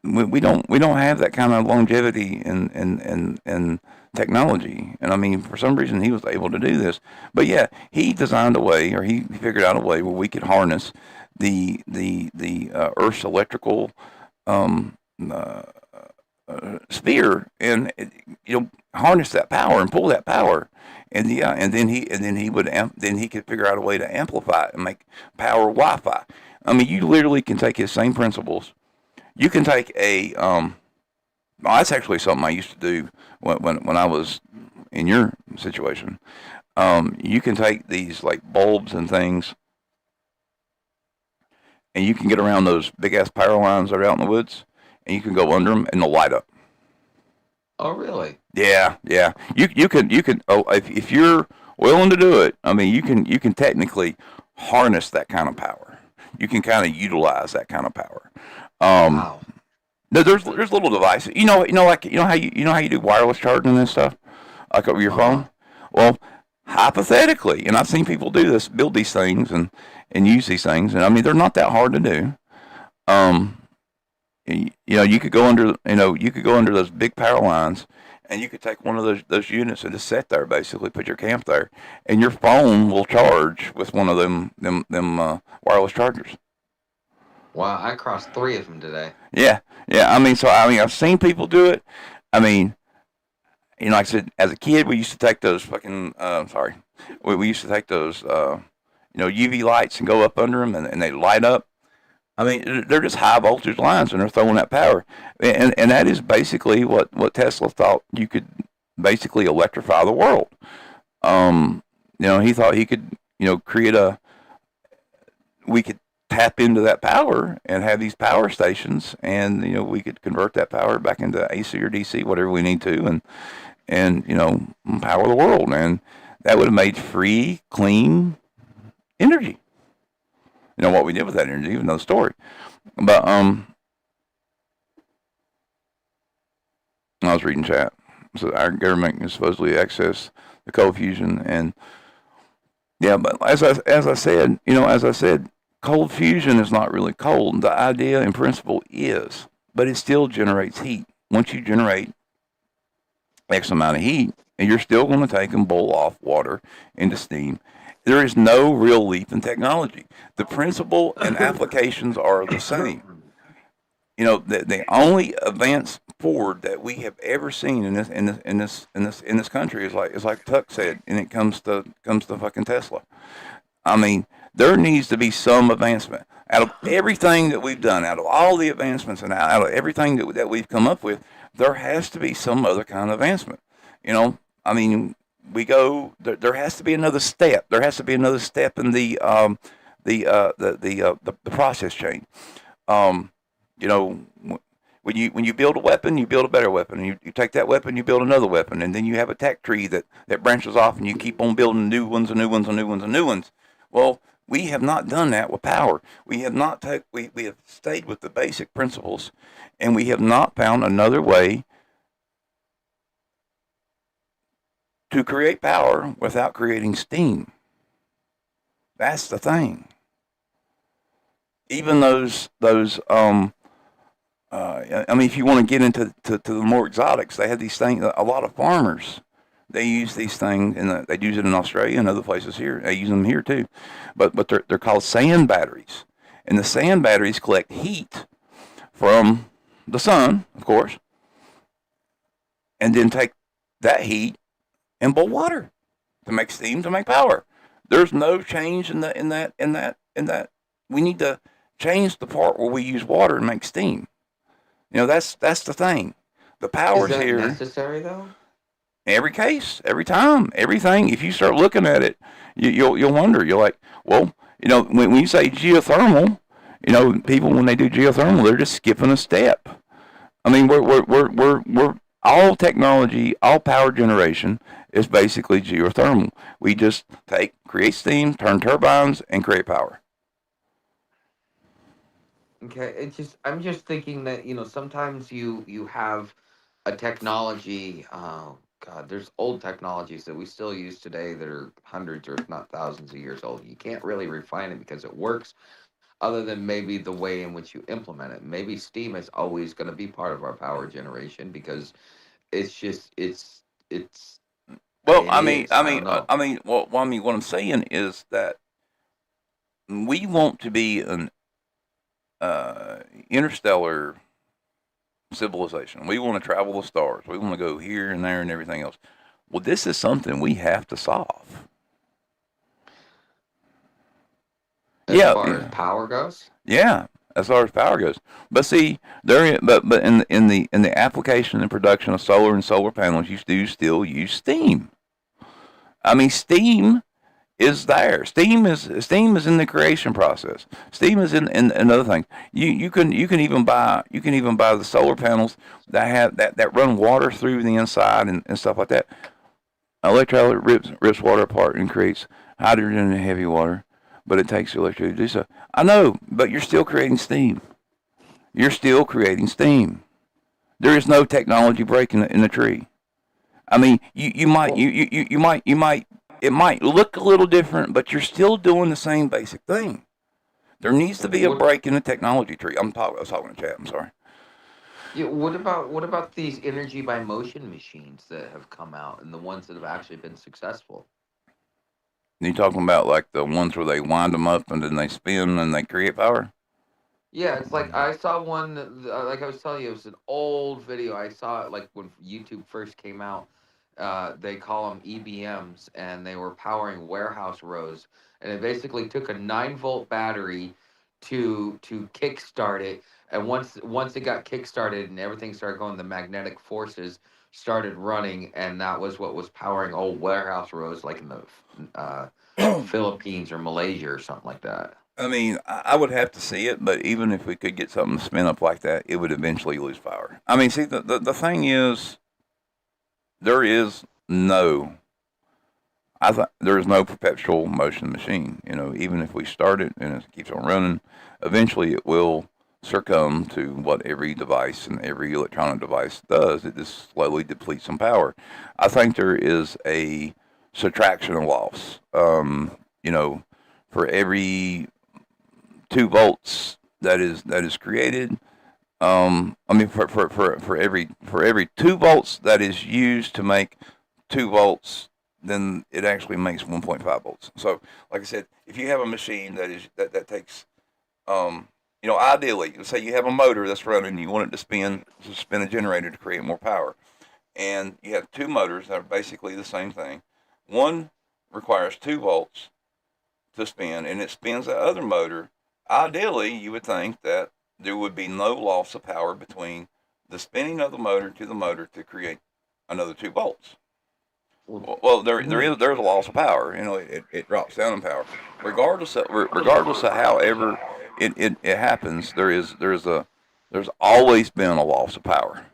we don't have that kind of longevity in technology. And I mean, for some reason, he was able to do this. But yeah, he designed a way, or he figured out a way where we could harness the Earth's electrical um, uh, sphere, and harness that power and pull that power. And yeah, and then he could figure out a way to amplify it and make power Wi-Fi. I mean, you literally can take his same principles. You can take well, that's actually something I used to do when I was in your situation. You can take these like bulbs and things, and you can get around those big ass power lines that are out in the woods, and you can go under them, and they'll light up. oh really? Yeah, yeah. You can. Oh, if you're willing to do it, I mean, you can technically harness that kind of power. You can kind of utilize that kind of power. Um, Wow. there's little devices. Like how you do wireless charging and stuff, like over your Uh huh. phone. Well, hypothetically, and I've seen people do this, build these things and use these things, and I mean they're not that hard to do. Um, you could go under those big power lines, and you could take one of those units and just sit there, basically put your camp there, and your phone will charge with one of them wireless chargers. Wow, I crossed three of them today. Yeah, yeah. I mean, I've seen people do it. I mean, You know, like I said, as a kid, we used to take those fucking. Sorry, we used to take those. UV lights and go up under them, and they light up. I mean, they're just high voltage lines, and they're throwing that power, and that is basically what Tesla thought you could basically electrify the world. He thought he could, create we could tap into that power and have these power stations, and we could convert that power back into AC or DC, whatever we need to, and power the world, and that would have made free, clean energy. What we did with that energy, even though the story. But I was reading chat. So our government can supposedly access the cold fusion, and yeah, but as I said, cold fusion is not really cold. The idea in principle is, but it still generates heat. Once you generate X amount of heat, and you're still going to take and boil off water into steam. There is no real leap in technology. The principle and applications are the same. The only advance forward that we have ever seen in this country is like Tuck said, and it comes to fucking Tesla. I mean, there needs to be some advancement out of everything that we've done, out of all the advancements, and out of everything that we've come up with. There has to be some other kind of advancement. I mean, we go. There has to be another step. There has to be another step in the process chain. Um, you know, when you build a weapon, you build a better weapon. And you take that weapon, you build another weapon, and then you have a tech tree that branches off, and you keep on building new ones and new ones and new ones and new ones. Well, we have not done that with power. We have not we have stayed with the basic principles, and we have not found another way to create power without creating steam. That's the thing. Even I mean, if you want to get into the more exotics, they have these things. A lot of farmers they use these things, and they use it in Australia and other places here. They use them here too, but they're called sand batteries, and the sand batteries collect heat from the sun, of course, and then take that heat and boil water to make steam to make power. There's no change in that. We need to change the part where we use water and make steam. That's the thing. The Is power's that here. necessary though? Every case, every time, everything. If you start looking at it, you'll wonder. You're like, well, when you say geothermal, people when they do geothermal, they're just skipping a step. I mean, we're all technology, all power generation is basically geothermal. We just create steam, turn turbines, and create power. Okay, I'm just thinking that sometimes you have a technology. Oh God, there's old technologies that we still use today that are hundreds or if not thousands of years old. You can't really refine it because it works, other than maybe the way in which you implement it. Maybe steam is always going to be part of our power generation because it's Well, it I mean, is. I I mean, don't uh, know. I mean, well, I mean, what I'm saying is that we want to be an interstellar civilization. We want to travel the stars. We want to go here and there and everything else. Well, this is something we have to solve. As Yeah, far as yeah, power goes, yeah. As far as power goes, but see, but in the application and production of solar and solar panels, you do still use steam. I mean, steam is there. Steam is in the creation process. Steam is in another thing. You can even buy the solar panels that have that run water through the inside and stuff like that. Electrolyte rips water apart and creates hydrogen and heavy water, but it takes electricity to do so. I know, but you're still creating steam. You're still creating steam. There is no technology break in the tree. I mean, you might well, you might it might look a little different, but you're still doing the same basic thing. There needs to be a what break in the technology tree. I was talking to chat. I'm sorry. Yeah, what about these energy by motion machines that have come out and the ones that have actually been successful? You talking about like the ones where they wind them up and then they spin and they create power? Yeah, it's like I saw one like I was telling you, it was an old video. I saw it like when YouTube first came out. They call them EBMs, and they were powering warehouse rows. And it basically took a 9-volt battery to kickstart it. And once it got kickstarted and everything started going, the magnetic forces started running, and that was what was powering old warehouse rows, like in the Philippines or Malaysia or something like that. I mean, I would have to see it, but even if we could get something to spin up like that, it would eventually lose power. I mean, see, the thing is, there is no, there is no perpetual motion machine. You know, even if we start it and it keeps on running, eventually it will succumb to what every device and every electronic device does. It just slowly depletes some power. I think there is a subtraction loss. You know, for every 2 volts that is created. I mean, for every 2 volts that is used to make 2 volts, then it actually makes 1.5 volts. So, like I said, if you have a machine that takes, ideally, let's say you have a motor that's running, you want it to spin a generator to create more power, and you have two motors that are basically the same thing. One requires 2 volts to spin, and it spins the other motor. Ideally, you would think that there would be no loss of power between the spinning of the motor to the motor to create another 2 volts. Well, there's a loss of power. You know, it drops down in power, regardless of however it happens. There's always been a loss of power.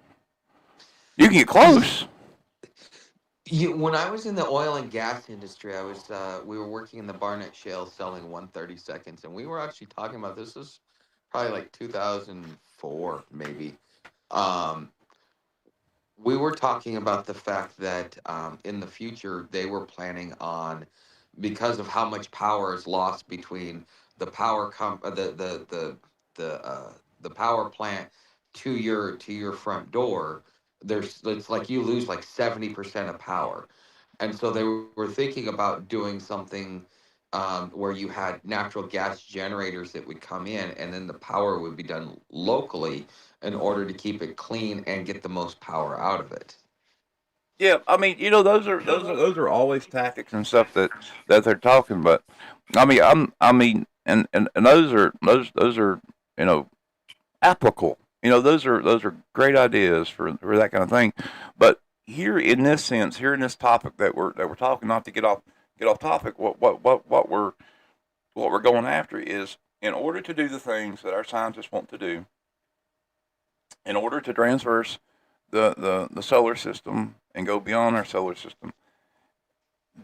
You can get close. When I was in the oil and gas industry, we were working in the Barnett Shale selling 132nds, and we were actually talking about this. Is probably like 2004, maybe. Um, we were talking about the fact that in the future they were planning on, because of how much power is lost between the the power plant to your front door. It's like you lose like 70% of power, and so they were thinking about doing something where you had natural gas generators that would come in, and then the power would be done locally in order to keep it clean and get the most power out of it. Yeah, I mean, those are always tactics and stuff that they're talking about. And those are applicable. Those are great ideas for that kind of thing. But here in this topic that we're talking, not to get off topic, what we're going after is, in order to do the things that our scientists want to do, in order to transverse the solar system and go beyond our solar system,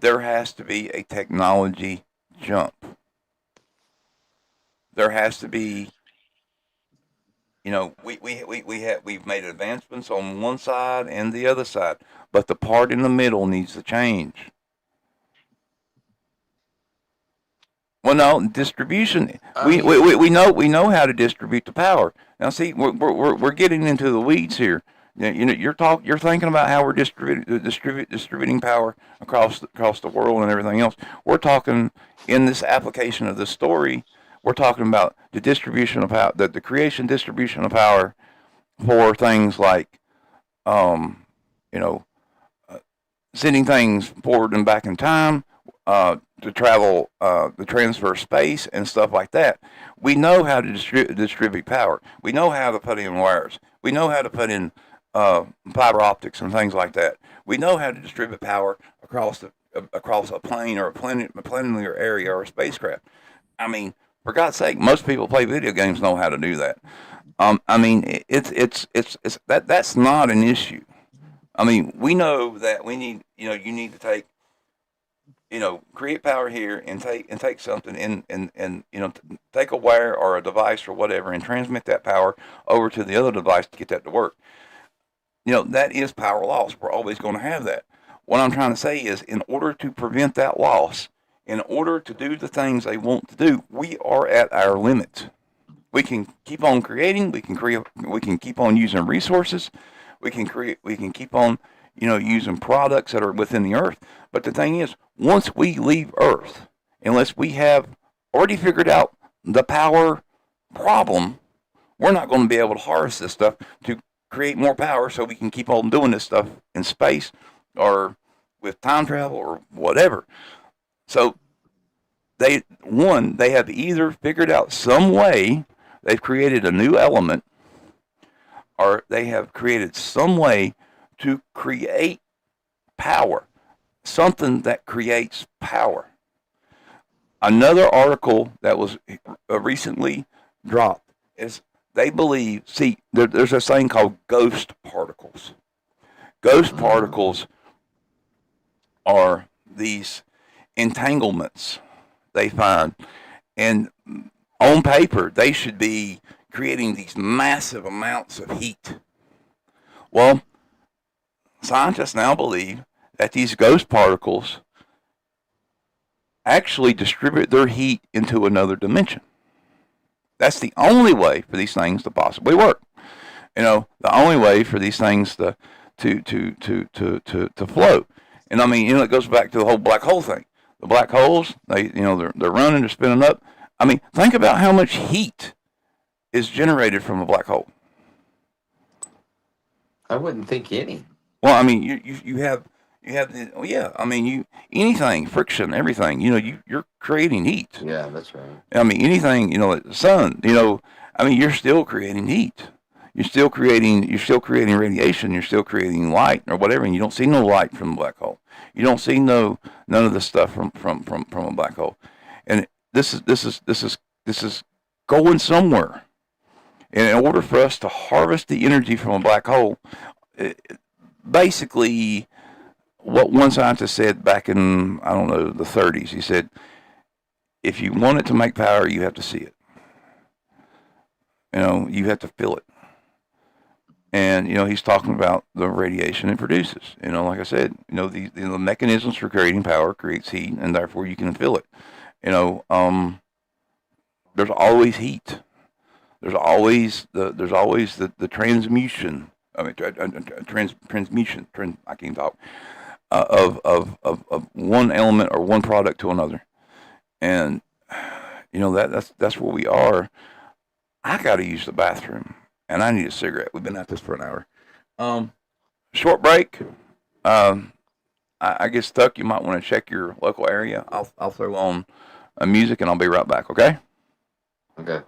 there has to be a technology jump. There has to be, we've made advancements on one side and the other side, but the part in the middle needs to change. Well, no, distribution. I We, mean, we, we, we know how to distribute the power. Now, see, we're getting into the weeds here. You're thinking about how we're distributing power across the world and everything else. We're talking in this application of this story. We're talking about the distribution of power, the creation distribution of power for things like, um, you know, sending things forward and back in time, to travel, to transfer space and stuff like that. We know how to distribute power. We know how to put in wires. We know how to put in fiber optics and things like that. We know how to distribute power across a plane or a planetary area or a spacecraft. I mean, for God's sake, most people play video games know how to do that. I mean, that's not an issue. I mean, we know that you need to take, create power here and take something and take a wire or a device or whatever and transmit that power over to the other device to get that to work. That is power loss. We're always going to have that. What I'm trying to say is, in order to prevent that loss, in order to do the things they want to do, we are at our limit. We can keep on creating. We can keep on using resources. We can keep on, using products that are within the earth. But the thing is, once we leave Earth, unless we have already figured out the power problem, we're not going to be able to harness this stuff to create more power so we can keep on doing this stuff in space or with time travel or whatever. So they have either figured out some way, they've created a new element, or they have created some way to create power, something that creates power. Another article that was recently dropped is they believe, see, there's a thing called ghost particles. Ghost Mm. particles are these entanglements they find, and on paper, they should be creating these massive amounts of heat. Well, scientists now believe that these ghost particles actually distribute their heat into another dimension. That's the only way for these things to possibly work. The only way for these things to float. And I mean, it goes back to the whole black hole thing. The black holes, they're running, they're spinning up. I mean, think about how much heat is generated from a black hole. I wouldn't think any. Well, I mean, you have the, well, yeah. I mean, anything, friction, everything. You're creating heat. Yeah, that's right. I mean, anything, like the sun. I mean, you're still creating heat. You're still creating radiation. You're still creating light or whatever. And you don't see no light from a black hole. You don't see none of the stuff from a black hole. And this is going somewhere. And in order for us to harvest the energy from a black hole, it, basically what one scientist said back in, I don't know, the 30s. He said, if you want it to make power, you have to see it. You have to feel it. And he's talking about the radiation it produces. Like I said, the mechanisms for creating power creates heat, and therefore you can feel it. You know, um, there's always heat. There's always the transmutation. I mean, transmutation. I can't talk. Of one element or one product to another, and that's where we are. I got to use the bathroom, and I need a cigarette. We've been at this for an hour. Um, Short break. Um, I get stuck. You might want to check your local area. I'll throw on music, and I'll be right back. Okay. Okay.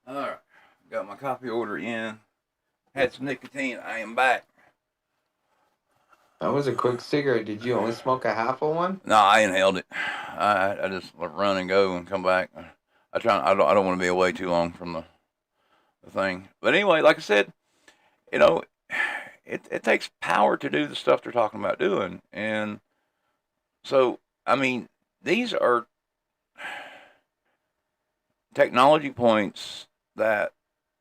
All right. Got my coffee order in. Had some nicotine. I am back. That was a quick cigarette. Did you only smoke a half of one? No, I inhaled it. I just run and go and come back. I don't want to be away too long from the thing. But anyway, like I said, you know, it takes power to do the stuff they're talking about doing, and so I mean, these are technology points that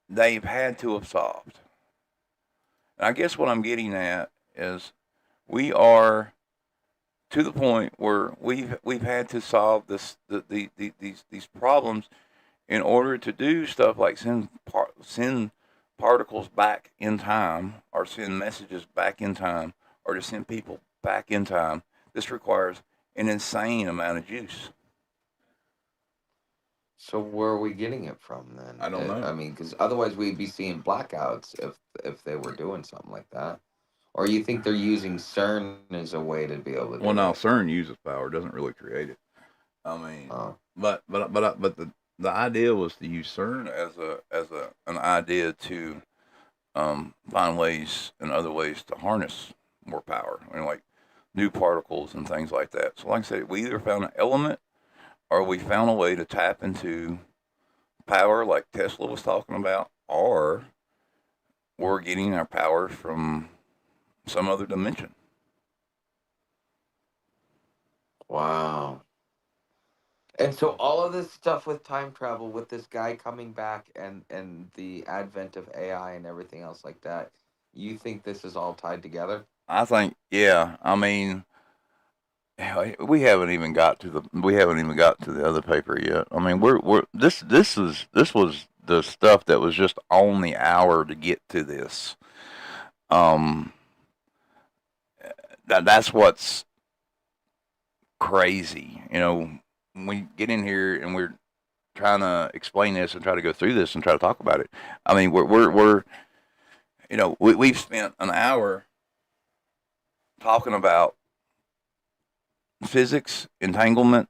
they've had to have solved. And I guess what I'm getting at is we are to the point where we've had to solve these problems in order to do stuff like send particles back in time, or send messages back in time, or to send people back in time. This requires an insane amount of juice. So where are we getting it from then? I don't know. I mean, because otherwise we'd be seeing blackouts if they were doing something like that. Or you think they're using CERN as a way to be able to Well, do now it? CERN uses power, doesn't really create it. I mean, Oh, but the idea was to use CERN as an idea to find ways and other ways to harness more power, like new particles and things like that. So, like I said, we either found an element or we found a way to tap into power, like Tesla was talking about, or we're getting our power from some other dimension. wow. And so all of this stuff with time travel, with this guy coming back and the advent of AI and everything else like that, you think this is all tied together? I think, yeah. I mean, we haven't even got to the other paper yet. I mean, we're this was the stuff that was just on the hour to get to this. Um, that's what's crazy. When we get in here and we're trying to explain this and try to go through this and try to talk about it. I mean, we're we've spent an hour talking about physics, entanglement,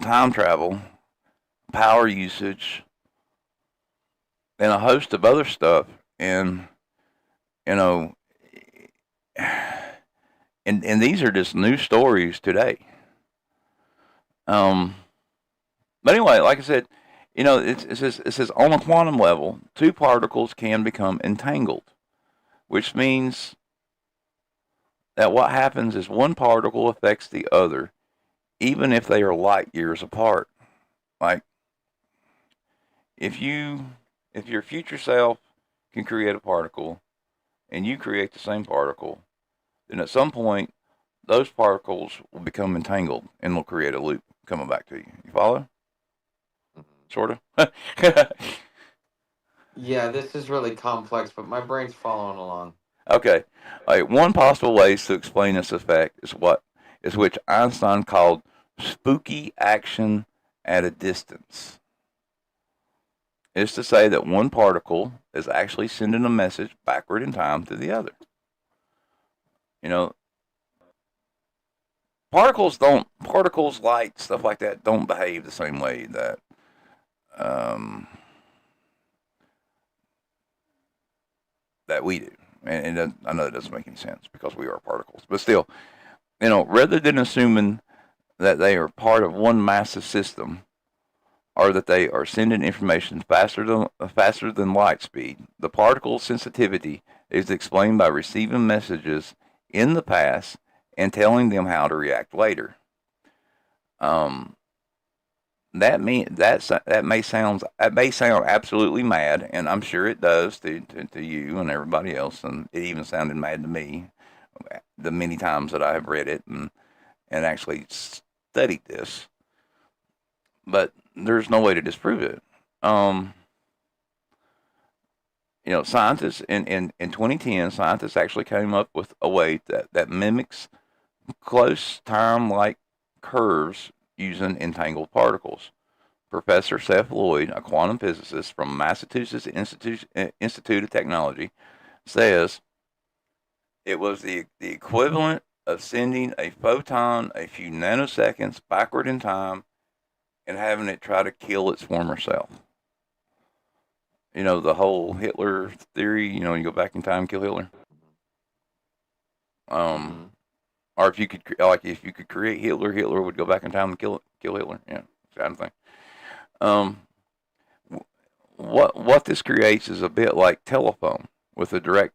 time travel, power usage, and a host of other stuff. And you know, and these are just new stories today. Um, but anyway, like I said, it says on a quantum level, two particles can become entangled, which means that what happens is one particle affects the other, even if they are light years apart. Like if you, if your future self can create a particle, and you create the same particle, then at some point those particles will become entangled and will create a loop coming back to you. You follow? Mhm. Sort of. Yeah, this is really complex, but my brain's following along. Okay. One possible way to explain this effect is which Einstein called spooky action at a distance. It's to say that one particle is actually sending a message backward in time to the other. You know, particles, light, stuff like that don't behave the same way that um, that we do. And I know that doesn't make any sense because we are particles, but still, rather than assuming that they are part of one massive system or that they are sending information faster than light speed, the particle's sensitivity is explained by receiving messages in the past and telling them how to react later. Um, that may sound absolutely mad, and I'm sure it does to you and everybody else, and it even sounded mad to me the many times that I have read it and actually studied this. But there's no way to disprove it. Um, scientists in 2010, scientists actually came up with a way that mimics close time like curves using entangled particles. Professor Seth Lloyd, a quantum physicist from Massachusetts Institute of Technology, says it was the equivalent of sending a photon a few nanoseconds backward in time and having it try to kill its former self. The whole Hitler theory, you go back in time, kill Hitler. Um, Mm-hmm. or if you could create Hitler, Hitler would go back in time and kill Hitler. Yeah, kind of thing. Um, what this creates is a bit like telephone with a direct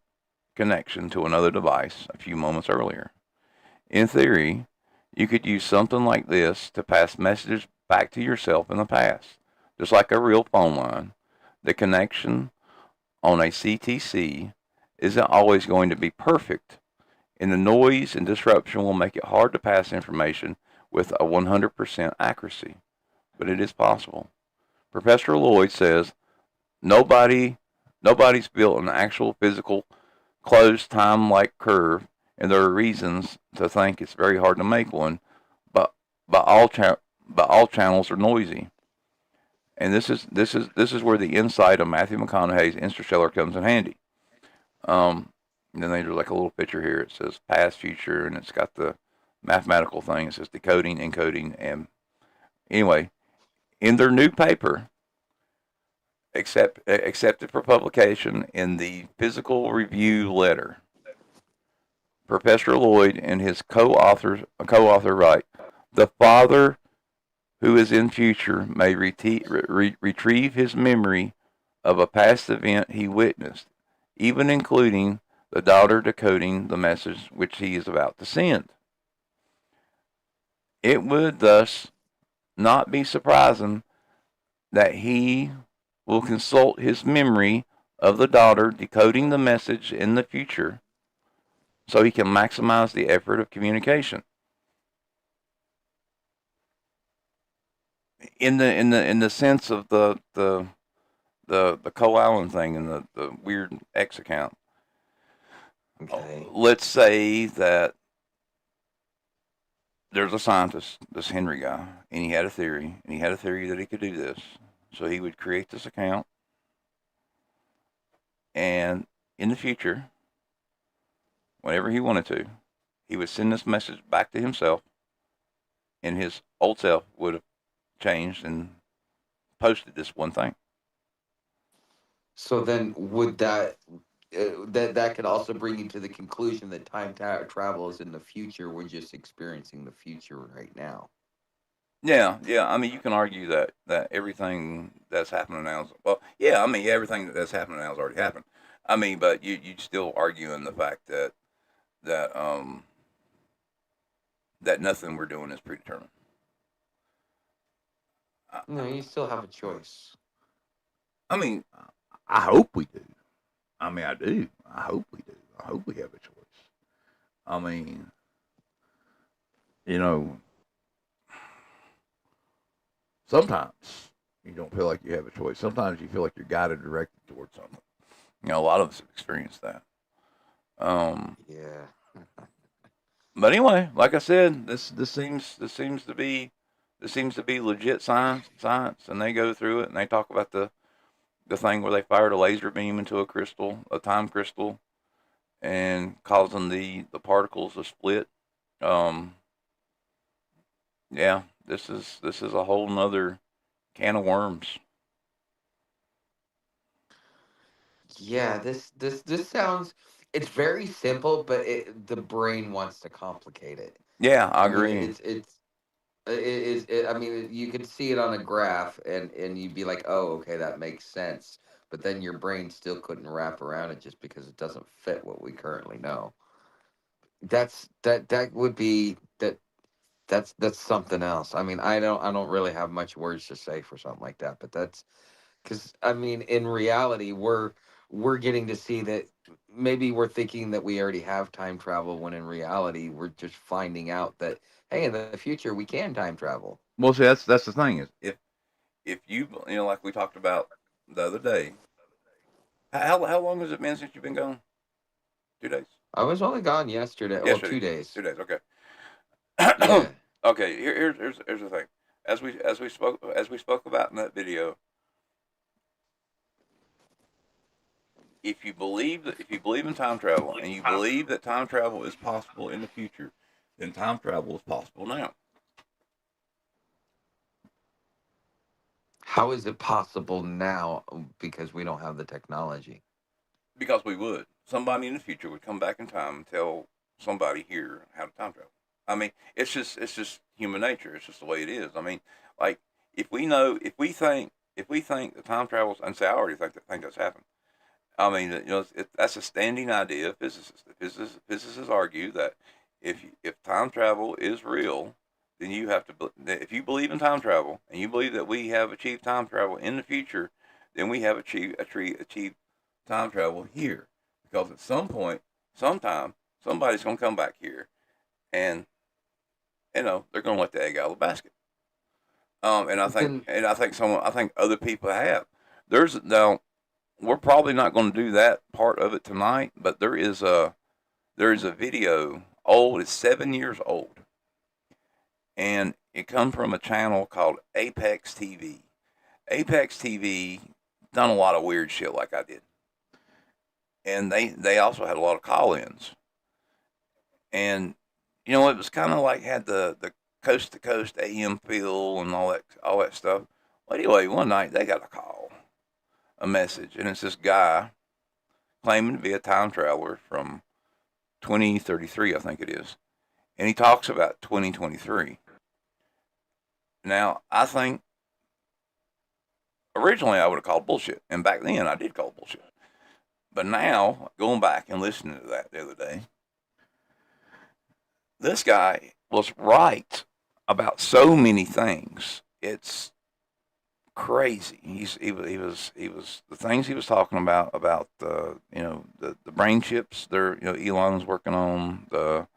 connection to another device a few moments earlier. In theory, you could use something like this to pass messages back to yourself in the past, just like a real phone line. The connection on a CTC isn't always going to be perfect, and the noise and disruption will make it hard to pass information with a 100% accuracy, but it is possible. Professor Lloyd says nobody nobody's built an actual physical closed time-like curve, and there are reasons to think it's very hard to make one, but but all cha- but all channels are noisy. And this is where the insight of Matthew McConaughey's Interstellar comes in handy. And then there's like a little picture here. It says past, future, and it's got the mathematical thing. It says decoding, encoding, and anyway, in their new paper, accepted for publication in the Physical Review Letter, Professor Lloyd and his co-author write, the father who is in future may retrieve his memory of a past event he witnessed, even including the daughter decoding the message which he is about to send. It would thus not be surprising that he will consult his memory of the daughter decoding the message in the future so he can maximize the effort of communication. In the sense of the coleallen thing and the weird X account. Okay. Let's say that there's a scientist, this Henry guy, and he had a theory that he could do this. So he would create this account, and in the future, whenever he wanted to, he would send this message back to himself, and his old self would have changed and posted this one thing. So then, would that could also bring you to the conclusion that travel is in the future? We're just experiencing the future right now. Yeah, yeah. I mean, you can argue that everything that's happening now is well, yeah. I mean, everything that's happening now has already happened. I mean, but you'd still arguing the fact that that nothing we're doing is predetermined. I, No, you still have a choice. I mean, I hope we do. I mean, I do. I hope we do. I hope we have a choice. I mean, you know, sometimes you don't feel like you have a choice. Sometimes you feel like you're guided, directed towards something. You know, a lot of us have experienced that. Um, Yeah. but anyway, like I said, this seems to be legit science, and they go through it and they talk about the thing where they fired a laser beam into a crystal, a time crystal, and causing the particles to split. Um, yeah, this is a whole nother can of worms. Yeah, this sounds, it's very simple, but the brain wants to complicate it. Yeah, I I mean, agree. I mean, you could see it on a graph, and you'd be like, "Oh, okay, that makes sense." But then your brain still couldn't wrap around it just because it doesn't fit what we currently know. That would be that's something else. I mean, I don't really have much words to say for something like that, but that's because I mean, in reality, we're getting to see that maybe we're thinking that we already have time travel when in reality we're just finding out that, hey, in the future we can time travel. Well, see, that's the thing is if you know like we talked about the other day. How long has it been since you've been gone? 2 days. I was only gone yesterday, well, Yesterday. 2 days. 2 days. Okay. Yeah. Okay. Here's the thing. As we spoke about in that video, if you believe in time travel and you believe that time travel is possible in the future, then time travel is possible now How is it possible now? Because we don't have the technology. because we would. Somebody in the future would come back in time and tell. somebody here how to time travel. I mean, it's just human nature. It's just the way it is. I mean, like if we know, if we think the time travels, and say I already think that's happened. I mean, that's a standing idea. Physicists argue that if time travel is real, then you have to. If you believe in time travel and you believe that we have achieved time travel in the future, then we have achieved time travel here, because at some point, sometime, somebody's going to come back here, and they're going to let the egg out of the basket. Then I think other people have. There's now we're probably not going to do that part of it tonight, but there is a video old. It's 7 years old, and it comes from a channel called Apex TV. Apex TV done a lot of weird shit like I did, and they also had a lot of call-ins, and it was kind of like had the coast to coast AM feel and all that stuff. Well, anyway, one night they got a message, and it's this guy claiming to be a time traveler from 2033, I think it is, and he talks about 2023. Now, I think originally I would have called bullshit, and back then I did call bullshit. But now, going back and listening to that the other day, this guy was right about so many things. It's crazy. He was the things he was talking about the the brain chips. There, Elon's working on the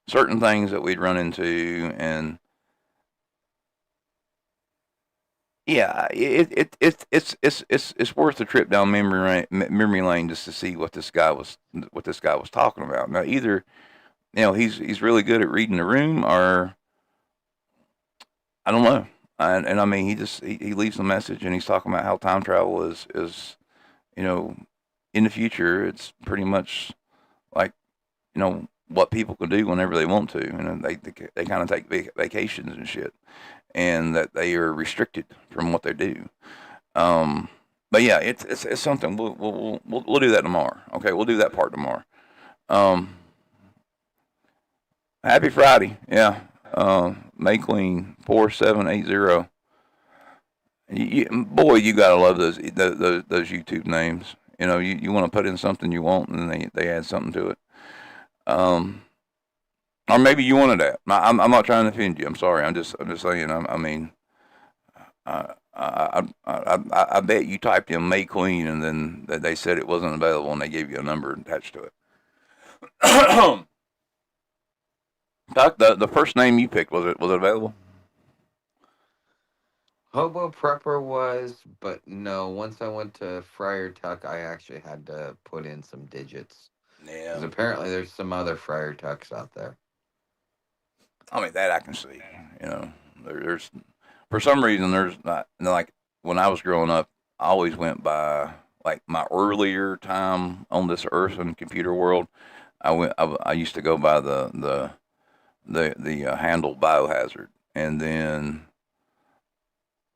certain things that we'd run into, and yeah, it's worth a trip down memory lane just to see what this guy was talking about. Now, either he's really good at reading the room, or I don't know. And I mean, he leaves a message, and he's talking about how time travel is you know in the future. It's pretty much like what people can do whenever they want to, and they kind of take vacations and shit, and that they are restricted from what they do. But yeah, it's something we'll do that tomorrow. Okay, we'll do that part tomorrow. Um, Happy Friday, yeah. May Queen 4780. Boy, you gotta love those YouTube names. You want to put in something you want, and they add something to it. Um, or maybe you wanted that. I'm not trying to offend you. I'm sorry. I'm just saying. I mean, I bet you typed in May Queen, and then they said it wasn't available, and they gave you a number attached to it. Tuck, the first name you picked, was it available? Hobo Prepper was, but no. Once I went to Friar Tuck, I actually had to put in some digits Yeah. because apparently there's some other Friar Tucks out there. I mean, that I can see. There's for some reason there's not, like when I was growing up, I always went by like my earlier time on this earth and computer world. I used to go by the handle Biohazard, and then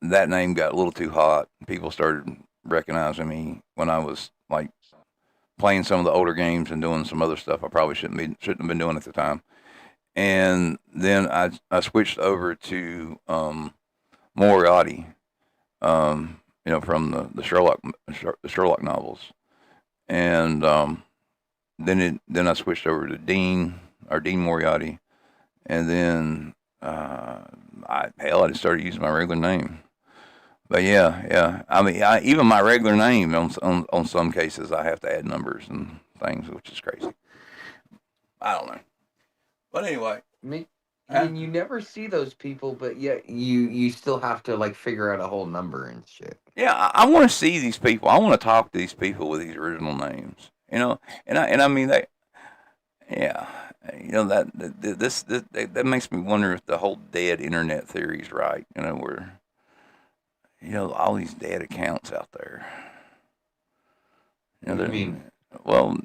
that name got a little too hot. People started recognizing me when I was like playing some of the older games and doing some other stuff I probably shouldn't have been doing at the time. And then I switched over to Moriarty, from the Sherlock novels, and then I switched over to Dean Moriarty, and then I just started using my regular name. But yeah. I mean, even my regular name on some cases I have to add numbers and things, which is crazy. I don't know. But anyway, And you never see those people, but yet you still have to like figure out a whole number and shit. yeah, I want to see these people. I want to talk to these people with these original names. And I mean they, yeah, that makes me wonder if the whole dead internet theory is right. Where all these dead accounts out there. What do you mean? Well,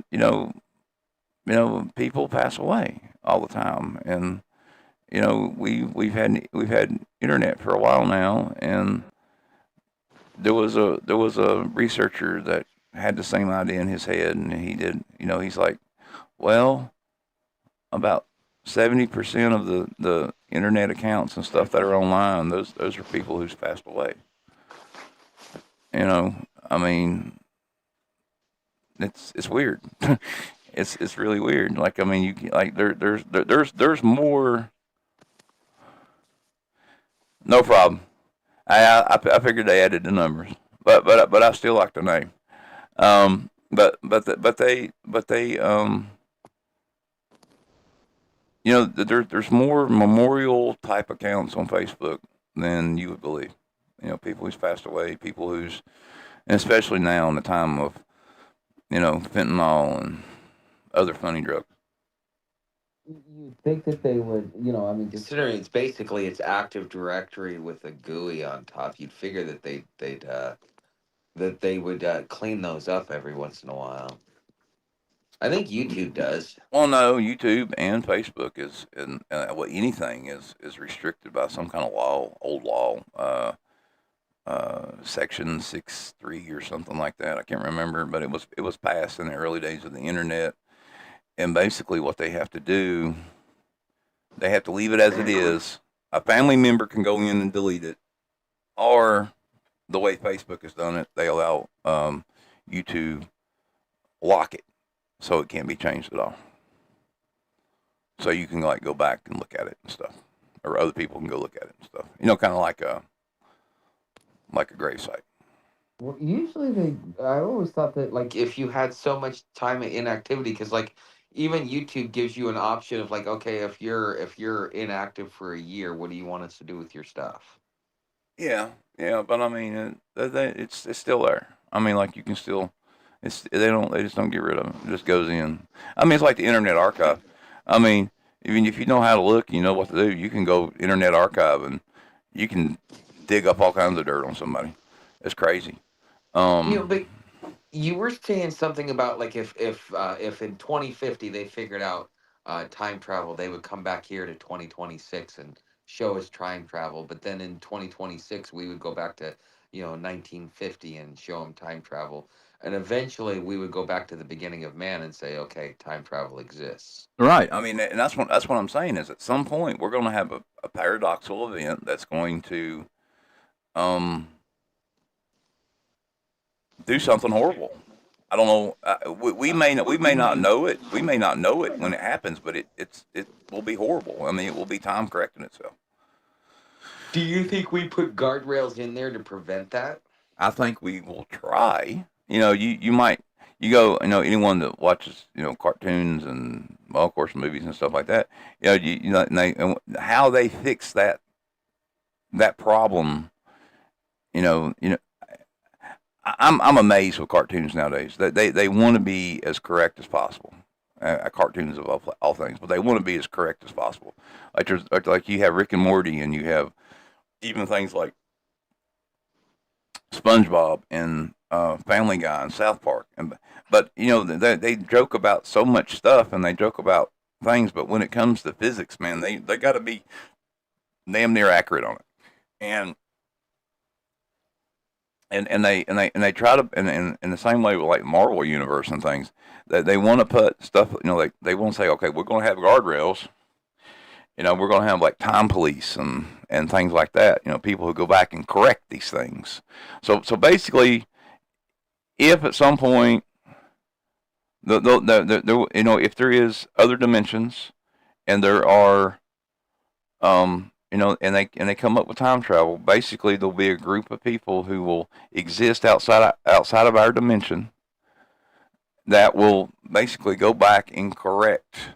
people pass away all the time, and we've had internet for a while now, and there was a researcher that had the same idea in his head, and he did. He's like, Well, about 70% of the internet accounts and stuff that are online, those are people who's passed away. You know, I mean, it's weird. It's really weird. Like I mean, you like there's more. No problem. I figured they added the numbers, but I still like the name. But they you know there's more memorial type accounts on Facebook than you would believe. You know, people who's passed away, people who's, and especially now in the time of fentanyl and other funny drugs. You think that they would, I mean, just Considering it's Active Directory with a GUI on top, you'd figure that they would clean those up every once in a while. I think YouTube does. Well, no, YouTube and Facebook and well, anything is restricted by some kind of law, old law, Section 6.3 or something like that. I can't remember, but it was passed in the early days of the internet. And basically, what they have to do, they have to leave it as it is. A family member can go in and delete it, or the way Facebook has done it, they allow you to lock it so it can't be changed at all. So you can like go back and look at it and stuff, or other people can go look at it and stuff. You know, kind of like a grave site. well, usually I always thought that, like, If you had so much time in inactivity, because like even YouTube gives you an option of like, okay, if you're inactive for a year, what do you want us to do with your stuff? Yeah, yeah, but I mean, it's still there. I mean, like you can still, they just don't get rid of it. It just goes in. I mean, it's like the Internet Archive. I mean, even if you know how to look, you know what to do, you can go Internet Archive and you can dig up all kinds of dirt on somebody. It's crazy. Um, But you were saying something about like if in 2050 they figured out time travel, they would come back here to 2026 and show us time travel. But then in 2026 we would go back to 1950 and show them time travel. And eventually we would go back to the beginning of man and say, okay, time travel exists. right. I mean, and that's what I'm saying is at some point we're going to have a paradoxical event that's going to um, do something horrible. I don't know. We may not know it. We may not know it when it happens, but it will be horrible. I mean, it will be time correcting itself. Do you think we put guardrails in there to prevent that? I think we will try. You know, you might you go. You know, anyone that watches cartoons and well, of course, movies and stuff like that. And how they fix that problem. I'm amazed with cartoons nowadays. They want to be as correct as possible. Cartoons of all things, but they want to be as correct as possible. Like you have Rick and Morty, and you have even things like SpongeBob and Family Guy and South Park. But they joke about so much stuff, and they joke about things. But when it comes to physics, man, they got to be damn near accurate on it. And they try to and in the same way with like Marvel universe and things that they want to put stuff, they want to say, okay, we're going to have guardrails, we're going to have like time police and things like that, people who go back and correct these things. So basically, if at some point if there is other dimensions and there are and they come up with time travel. Basically, there'll be a group of people who will exist outside of our dimension that will basically go back and correct.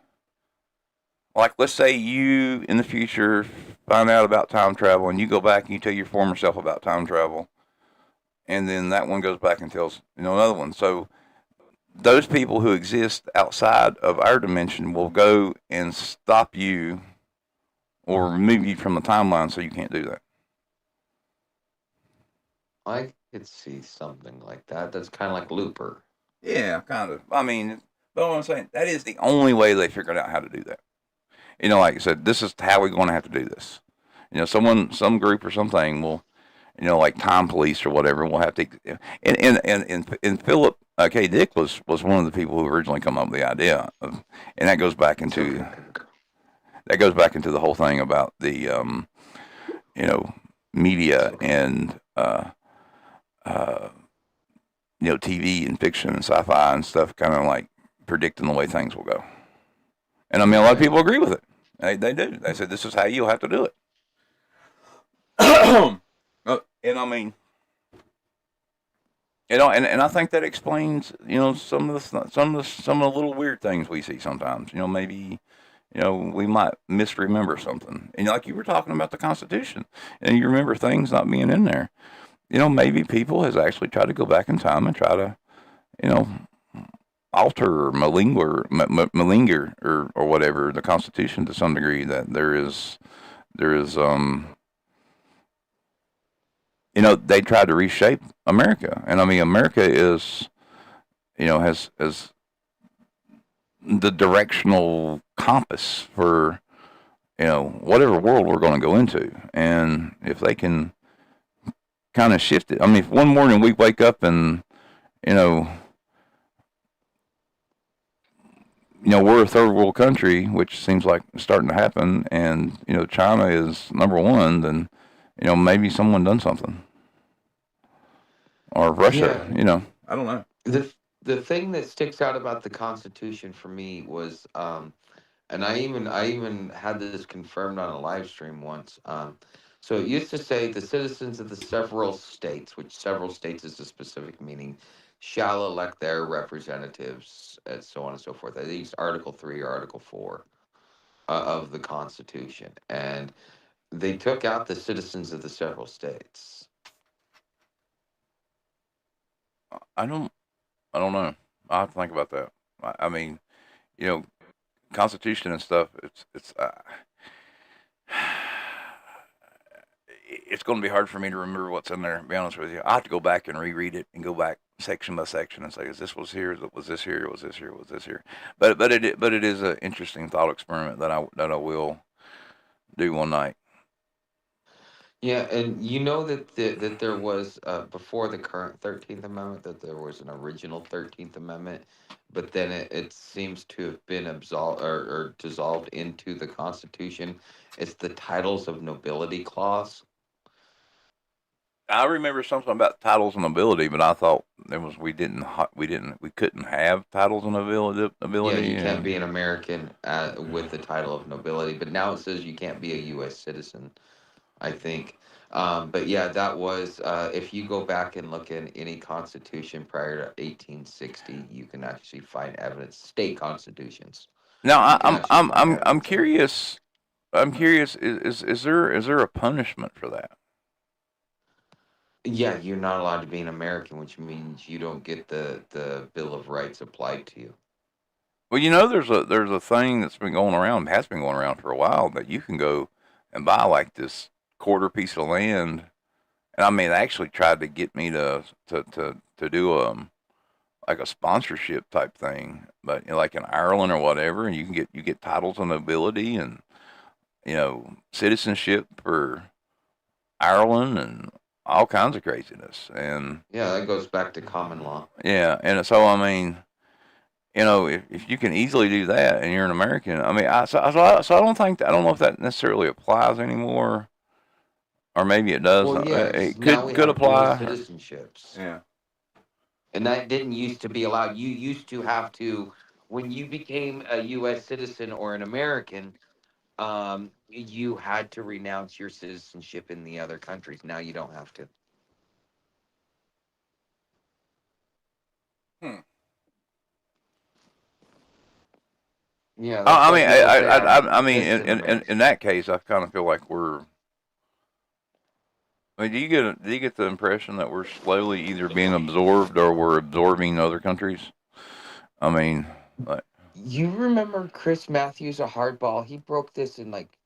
Like, let's say you in the future find out about time travel, and you go back and you tell your former self about time travel, and then that one goes back and tells another one. So those people who exist outside of our dimension will go and stop you or remove you from the timeline so you can't do that. I could see something like that. That's kind of like Looper. Yeah, kind of. I mean, but what I'm saying, that is the only way they figured out how to do that. Like I said, this is how we're going to have to do this. Some group or something will, like time police or whatever, will have to. And Philip K. Dick was one of the people who originally come up with the idea of, and that goes back into the whole thing about the you know media and uh, TV and fiction and sci-fi and stuff, kind of like predicting the way things will go. And I mean, a lot of Right. people agree with it. They do. They said this is how you'll have to do it. And I mean, and I think that explains, some of the little weird things we see sometimes. Maybe, we might misremember something. And like you were talking about the Constitution, and you remember things not being in there. Maybe people has actually tried to go back in time and try to, you know, alter or malinger or whatever the Constitution to some degree. That there is they tried to reshape America, and I mean America is has the directional compass for whatever world we're going to go into, and if they can kind of shift it. I mean, if one morning we wake up and you know we're a third world country, which seems like it's starting to happen, and China is number one, then maybe someone done something, or Russia. Yeah. I don't know. The thing that sticks out about the Constitution for me was, and I even had this confirmed on a live stream once. So it used to say the citizens of the several states, which several states is a specific meaning, shall elect their representatives, and so on and so forth. I think it's Article 3 or Article 4 of the Constitution, and they took out the citizens of the several states. I don't. I don't know. I have to think about that. I mean, you know, Constitution and stuff. It's going to be hard for me to remember what's in there. To be honest with you, I have to go back and reread it and go back section by section and say, "Is this was here? Was this here? Was this here? Was this here?" But it is an interesting thought experiment that I will do one night. Yeah, and you know that there was, before the current 13th Amendment, that there was an original 13th Amendment, but then it seems to have been absolved or dissolved into the Constitution. It's the Titles of Nobility Clause. I remember something about titles and ability, but I thought there was we couldn't have titles and Yeah, ability you can't and be an American with the title of nobility, but now it says you can't be a U.S. citizen, I think. But yeah, that was, if you go back and look in any constitution prior to 1860, you can actually find evidence. State constitutions, now you can actually find I'm evidence of it. curious. I'm curious. Is there a punishment for that? Yeah, you're not allowed to be an American, which means you don't get the Bill of Rights applied to you. Well, there's a thing that's been going around, has been going around for a while, that you can go and buy like this quarter piece of land, and I mean, they actually tried to get me to do like a sponsorship type thing, but like in Ireland or whatever, and you get titles of nobility and citizenship for Ireland and all kinds of craziness, and Yeah, that goes back to common law. yeah, and so I mean, if you can easily do that and you're an American, I mean, so I don't know if that necessarily applies anymore, or maybe it does. Well, yeah, It now we could have dual apply. citizenships. Yeah. And that didn't used to be allowed. You used to have to, when you became a U.S. citizen or an American, you had to renounce your citizenship in the other countries. Now you don't have to. Hmm. Yeah, that's why people say I I don't mean, exist in in America. that case, I kind of feel like we're. I mean, do you get the impression that we're slowly either being absorbed or we're absorbing other countries? I mean, like, You remember Chris Matthews, a hardball? He broke this in like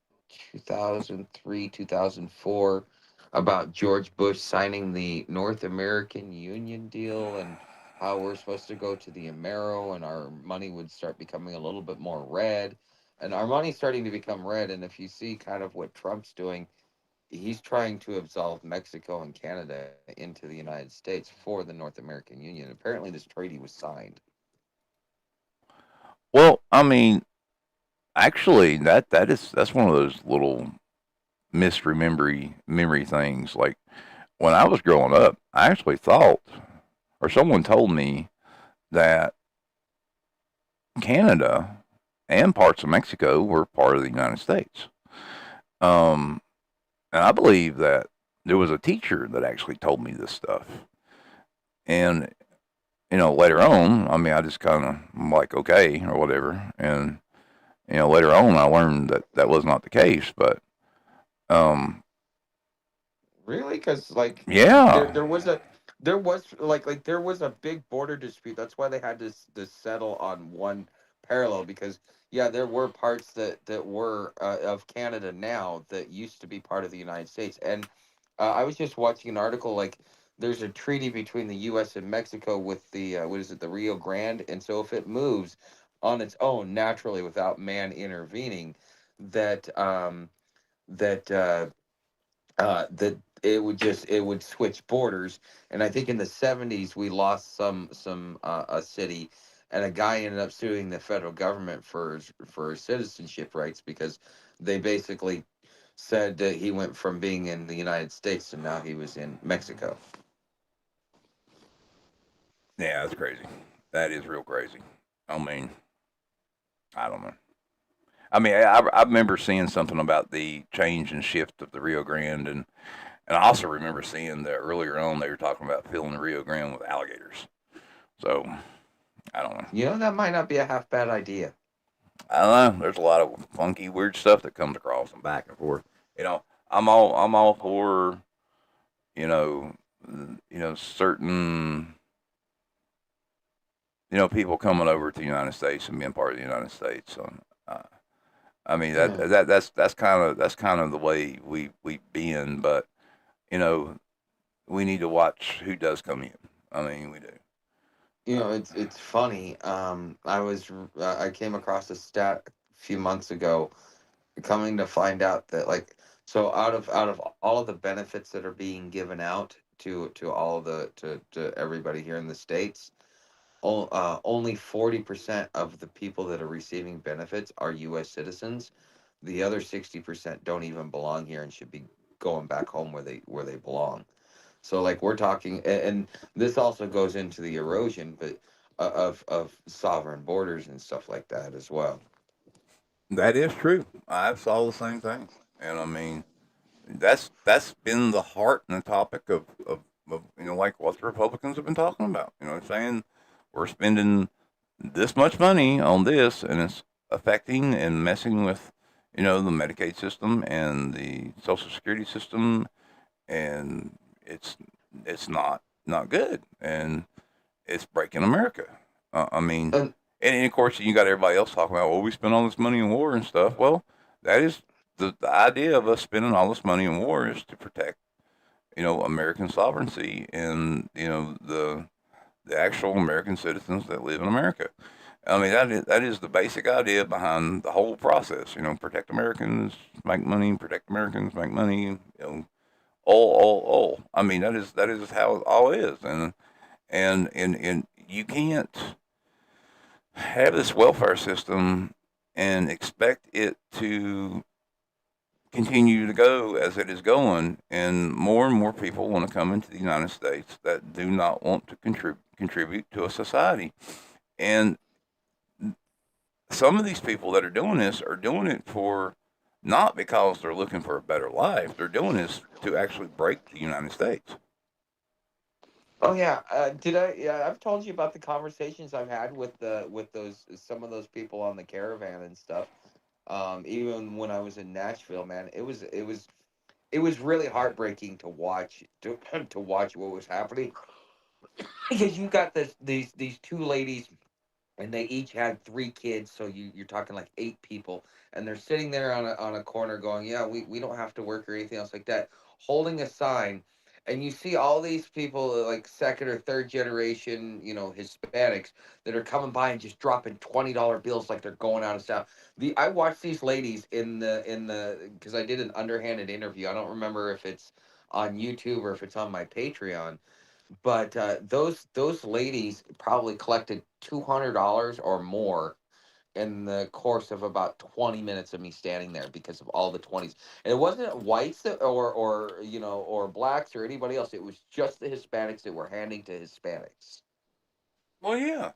2003, 2004 about George Bush signing the North American Union deal and how we're supposed to go to the Amero and our money would start becoming a little bit more red. And our money's starting to become red. And if you see kind of what Trump's doing, he's trying to absolve Mexico and Canada into the United States for the North American Union. Apparently, this treaty was signed. Well, I mean, actually, that's one of those little misremembery memory things. Like when I was growing up, I actually thought, or someone told me that Canada and parts of Mexico were part of the United States. Um, and I believe that there was a teacher that actually told me this stuff. And later on, I mean, I just kind of like okay or whatever. And later on, I learned that that was not the case. But um, Really? Because like yeah, there was a big border dispute. That's why they had to settle on one parallel. Because yeah, there were parts that were of Canada now that used to be part of the United States. And I was just watching an article like there's a treaty between the U.S. and Mexico with the what is it, the Rio Grande, and so if it moves on its own naturally without man intervening, that that that it would switch borders. And I think in the 70s we lost some a city, and a guy ended up suing the federal government for his citizenship rights because they basically said that he went from being in the United States and now he was in Mexico. yeah, that's crazy. That is real crazy. I mean, I don't know. I mean, I remember seeing something about the change and shift of the Rio Grande, and I also remember seeing that earlier on they were talking about filling the Rio Grande with alligators. So I don't know. You know, that might not be a half bad idea. I don't know. There's a lot of funky, weird stuff that comes across and back and forth. You know, I'm all for you know, certain people coming over to the United States and being part of the United States. So, uh, I mean Yeah. that's kind of the way we been, but you know we need to watch who does come in. I mean, we do. You know, it's funny. I came across a stat a few months ago, coming to find out that like so out of all of the benefits that are being given out to all the to everybody here in the states, only 40% of the people that are receiving benefits are U.S. citizens. The other 60% don't even belong here and should be going back home where they belong. So like we're talking, and this also goes into the erosion, but of sovereign borders and stuff like that as well. That is true. I saw the same thing, and I mean that's been the heart and the topic of like what the Republicans have been talking about. Saying we're spending this much money on this, and it's affecting and messing with the Medicaid system and the Social Security system, and it's not good, and it's breaking America. I mean, And and of course you got everybody else talking about, well, we spend all this money in war and stuff. Well, that is the idea of us spending all this money in war is to protect American sovereignty and the actual American citizens that live in America. I mean that is the basic idea behind the whole process. Protect Americans, make money. Protect Americans, make money. All. I mean that is how it all is, and you can't have this welfare system and expect it to continue to go as it is going, and more people want to come into the United States that do not want to contribute to a society. And some of these people that are doing it for not because they're looking for a better life. They're doing this to actually break the United States. oh yeah, did I? Yeah, I've told you about the conversations I've had with those some of those people on the caravan and stuff. Even when I was in Nashville, man, it was really heartbreaking to watch to watch what was happening because you got these two ladies and they each had three kids, so you're talking like eight people, and they're sitting there on a corner going, yeah, we don't have to work or anything else like that, holding a sign, and you see all these people like second or third generation, Hispanics that are coming by and just dropping $20 bills like they're going out of style. I watched these ladies in the because I did an underhanded interview. I don't remember if it's on YouTube or if it's on my Patreon, but those ladies probably collected $200 or more in the course of about 20 minutes of me standing there because of all the 20s. And it wasn't whites or blacks or anybody else. It was just the Hispanics that were handing to Hispanics. Well, yeah,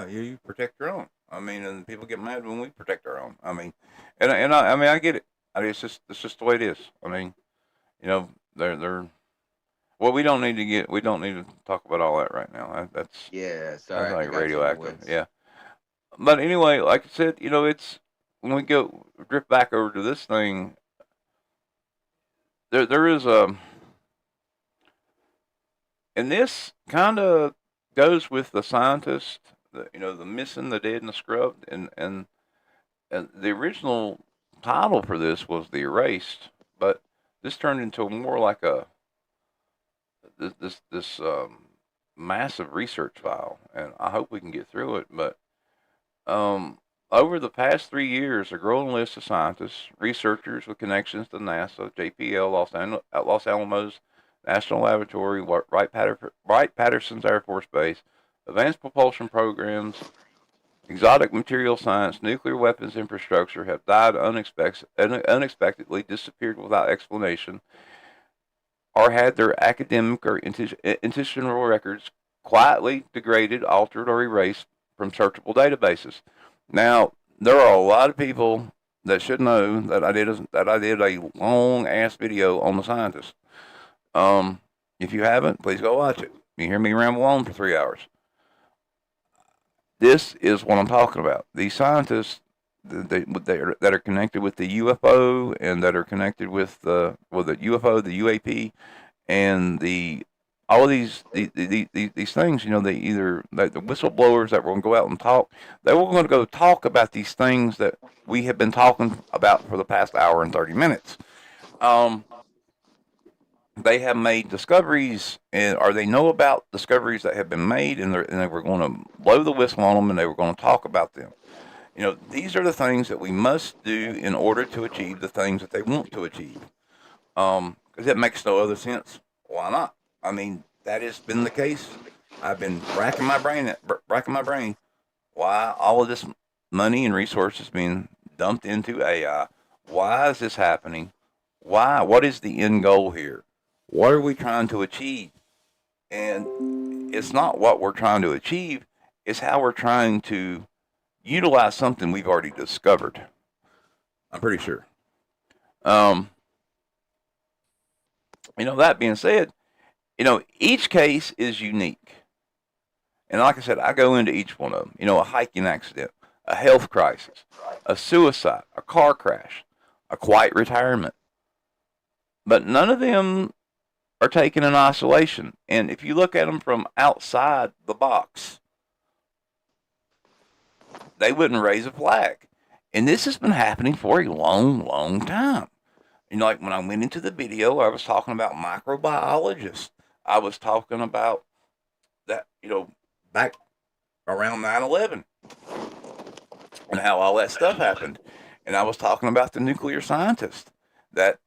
you protect your own. I mean, and people get mad when we protect our own. I mean, I mean, I get it. I mean, it's just the way it is. I mean, they're well, we don't need to talk about all that right now. Yeah, That's sorry, I like got you in the radioactive. woods. Yeah. But anyway, like I said, it's when we go drift back over to this thing. There is a, and this kind of goes with the scientist, the missing, the dead, and the scrubbed, and the original title for this was the erased, but this turned into more like a this massive research file, and I hope we can get through it. But um, over the past 3 years, a growing list of scientists, researchers with connections to NASA, JPL, Los Alamos National Laboratory, Wright-Patterson's Air Force Base, advanced propulsion programs, exotic material science, nuclear weapons infrastructure have died unexpectedly, disappeared without explanation, or had their academic or institutional records quietly degraded, altered, or erased from searchable databases. Now, there are a lot of people that should know that I did a long ass video on the scientists. If you haven't, please go watch it. You hear me ramble on for 3 hours. This is what I'm talking about. These scientists that are connected with the UFO and that are connected with the UFO, the UAP, and the all of these things. The whistleblowers that were going to go out and talk. They were going to go talk about these things that we have been talking about for the past hour and 30 minutes. They have made discoveries, or they know about discoveries that have been made, and they were going to blow the whistle on them, and they were going to talk about them. These are the things that we must do in order to achieve the things that they want to achieve. Because it makes no other sense. Why not? I mean, that has been the case. I've been racking my brain. Why all of this money and resources being dumped into AI? Why is this happening? Why? What is the end goal here? What are we trying to achieve? And it's not what we're trying to achieve, it's how we're trying to utilize something we've already discovered. I'm pretty sure. That being said, each case is unique. And like I said, I go into each one of them. A hiking accident, a health crisis, a suicide, a car crash, a quiet retirement. But none of them are taken in isolation. And if you look at them from outside the box, they wouldn't raise a flag. And this has been happening for a long, long time. Like when I went into the video, I was talking about microbiologists. I was talking about that, back around 9/11 and how all that stuff happened. And I was talking about the nuclear scientists that,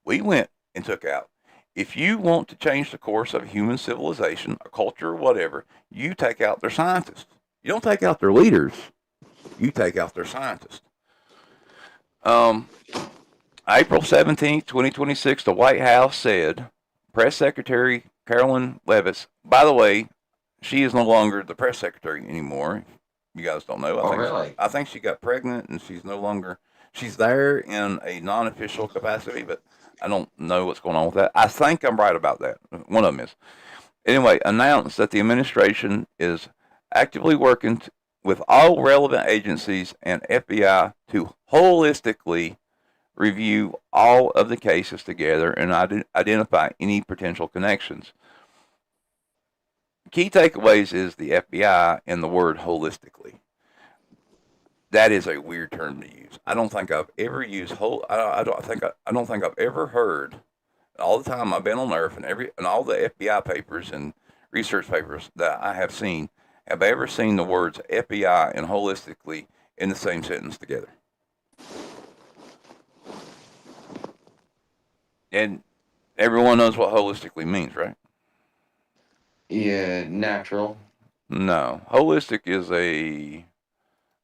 we went and took out. If you want to change the course of human civilization, a culture, or whatever, you take out their scientists. You don't take out their leaders. You take out their scientists. April 17th, 2026, the White House said, Press Secretary Carolyn Leavitt, by the way, she is no longer the press secretary anymore. You guys don't know. Really? I think she got pregnant and she's no longer, she's there in a non-official capacity, but I don't know what's going on with that. I think I'm right about that. One of them is. Anyway, announced that the administration is actively working with all relevant agencies and FBI to holistically review all of the cases together and identify any potential connections. Key takeaways is the FBI and the word holistically. That is a weird term to use. I don't think I've ever used I don't think I've ever heard all the time I've been on Earth, and all the FBI papers and research papers that I have seen, have I ever seen the words FBI and holistically in the same sentence together? And everyone knows what holistically means, right? Yeah, natural. No, holistic is a